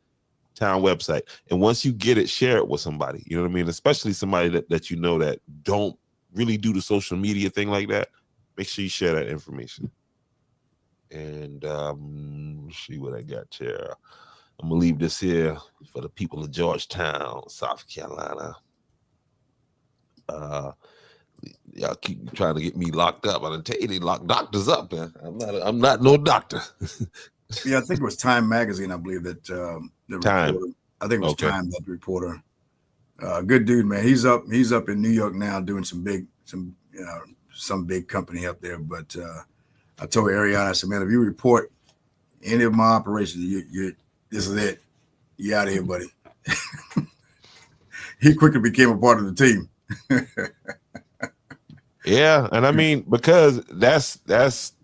Speaker 1: town website. And once you get it, share it with somebody, you know what I mean? Especially somebody that you know that don't really do the social media thing like that. Make sure you share that information. And let's see what I got here. I'm gonna leave this here for the people of Georgetown, South Carolina. Y'all keep trying to get me locked up. I done tell you they lock doctors up, man. I'm not no doctor.
Speaker 2: Yeah, I think it was Time Magazine. I believe that
Speaker 1: Time.
Speaker 2: Reporter, I think it was Time, that reporter. Good dude, man. He's up in New York now doing some big company up there. But I told Ariana, I said, man, if you report any of my operations, this is it. You out of here, buddy. He quickly became a part of the team.
Speaker 1: Yeah, and I mean, because that's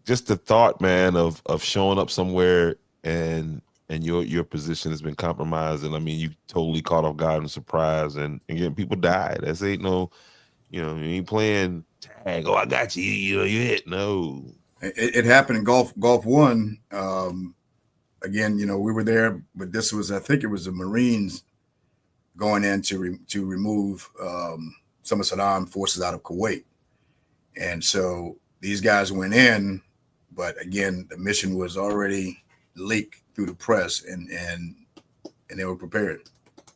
Speaker 1: just the thought, man, of showing up somewhere and your position has been compromised, and I mean, you totally caught off guard and surprised, and again, people died. That's ain't no, you ain't playing tag. Oh, I got you. You hit. No,
Speaker 2: it happened in Gulf One. Again, we were there, but this was, I think it was the Marines going in to remove some of Saddam forces out of Kuwait. And so these guys went in, but again, the mission was already leaked through the press, and they were prepared.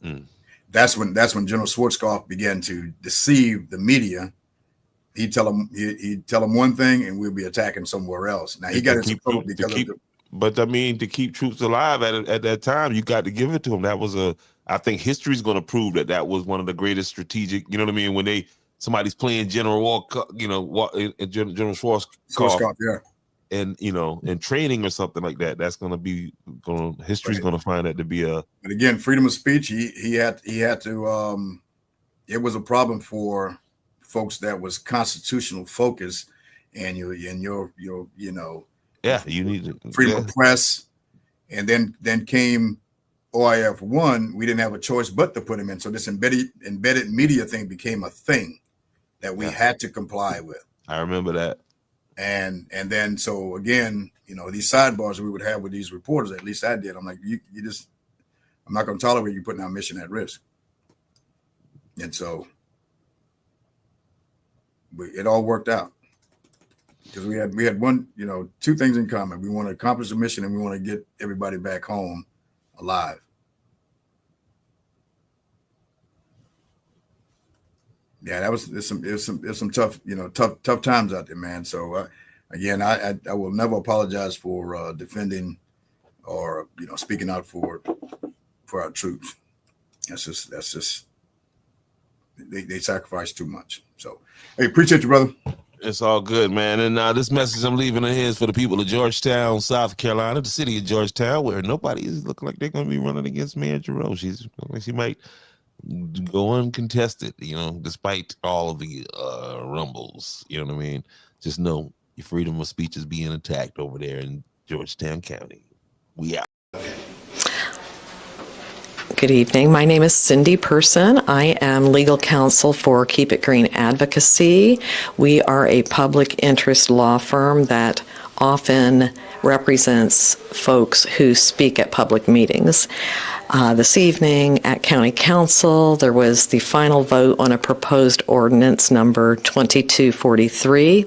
Speaker 2: Mm. That's when General Schwarzkopf began to deceive the media. He'd tell them one thing, and we'll be attacking somewhere else. Now he got into trouble because
Speaker 1: but I mean, to keep troops alive at that time, you got to give it to them. That was I think history's going to prove that was one of the greatest strategic. You know what I mean? When somebody's playing General Walker, General Schwarzkopf,
Speaker 2: yeah,
Speaker 1: and in training or something like that, that's history's going to find that to be a.
Speaker 2: But again, freedom of speech. He had to. It was a problem for folks that was constitutional focused, and your
Speaker 1: yeah, you need
Speaker 2: freedom of press, and then came OIF 1. We didn't have a choice but to put him in. So this embedded media thing became a thing that we had to comply with.
Speaker 1: I remember that.
Speaker 2: And then, so again, you know, these sidebars that we would have with these reporters, at least I did. I'm like, I'm not going to tolerate you putting our mission at risk. And so it all worked out because we had one, you know, two things in common. We want to accomplish the mission and we want to get everybody back home alive. Yeah, there's some tough, you know, tough times out there, man. So again, I will never apologize for defending or, you know, speaking out for our troops. That's just they sacrifice too much. So hey, appreciate you, brother.
Speaker 1: It's all good, man. And this message I'm leaving in here is for the people of Georgetown, South Carolina, the city of Georgetown, where nobody is looking like they're going to be running against Mayor Jerome. She might go uncontested, you know, despite all of the rumbles. You know what I mean? Just know your freedom of speech is being attacked over there in Georgetown County. We out.
Speaker 3: Good evening. My name is Cindy Person. I am legal counsel for Keep It Green Advocacy. We are a public interest law firm that often represents folks who speak at public meetings. This evening at County Council, there was the final vote on a proposed ordinance number 2243,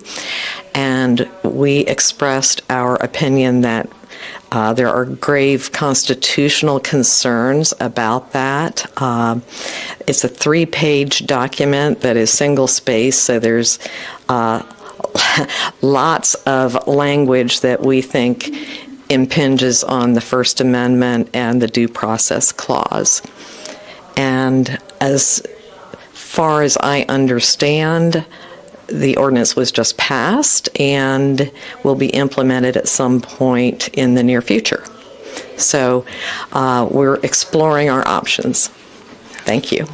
Speaker 3: and we expressed our opinion that there are grave constitutional concerns about that. It's a 3-page document that is single-spaced, so there's lots of language that we think impinges on the First Amendment and the Due Process Clause. And as far as I understand, the ordinance was just passed and will be implemented at some point in the near future. So we're exploring our options. Thank you.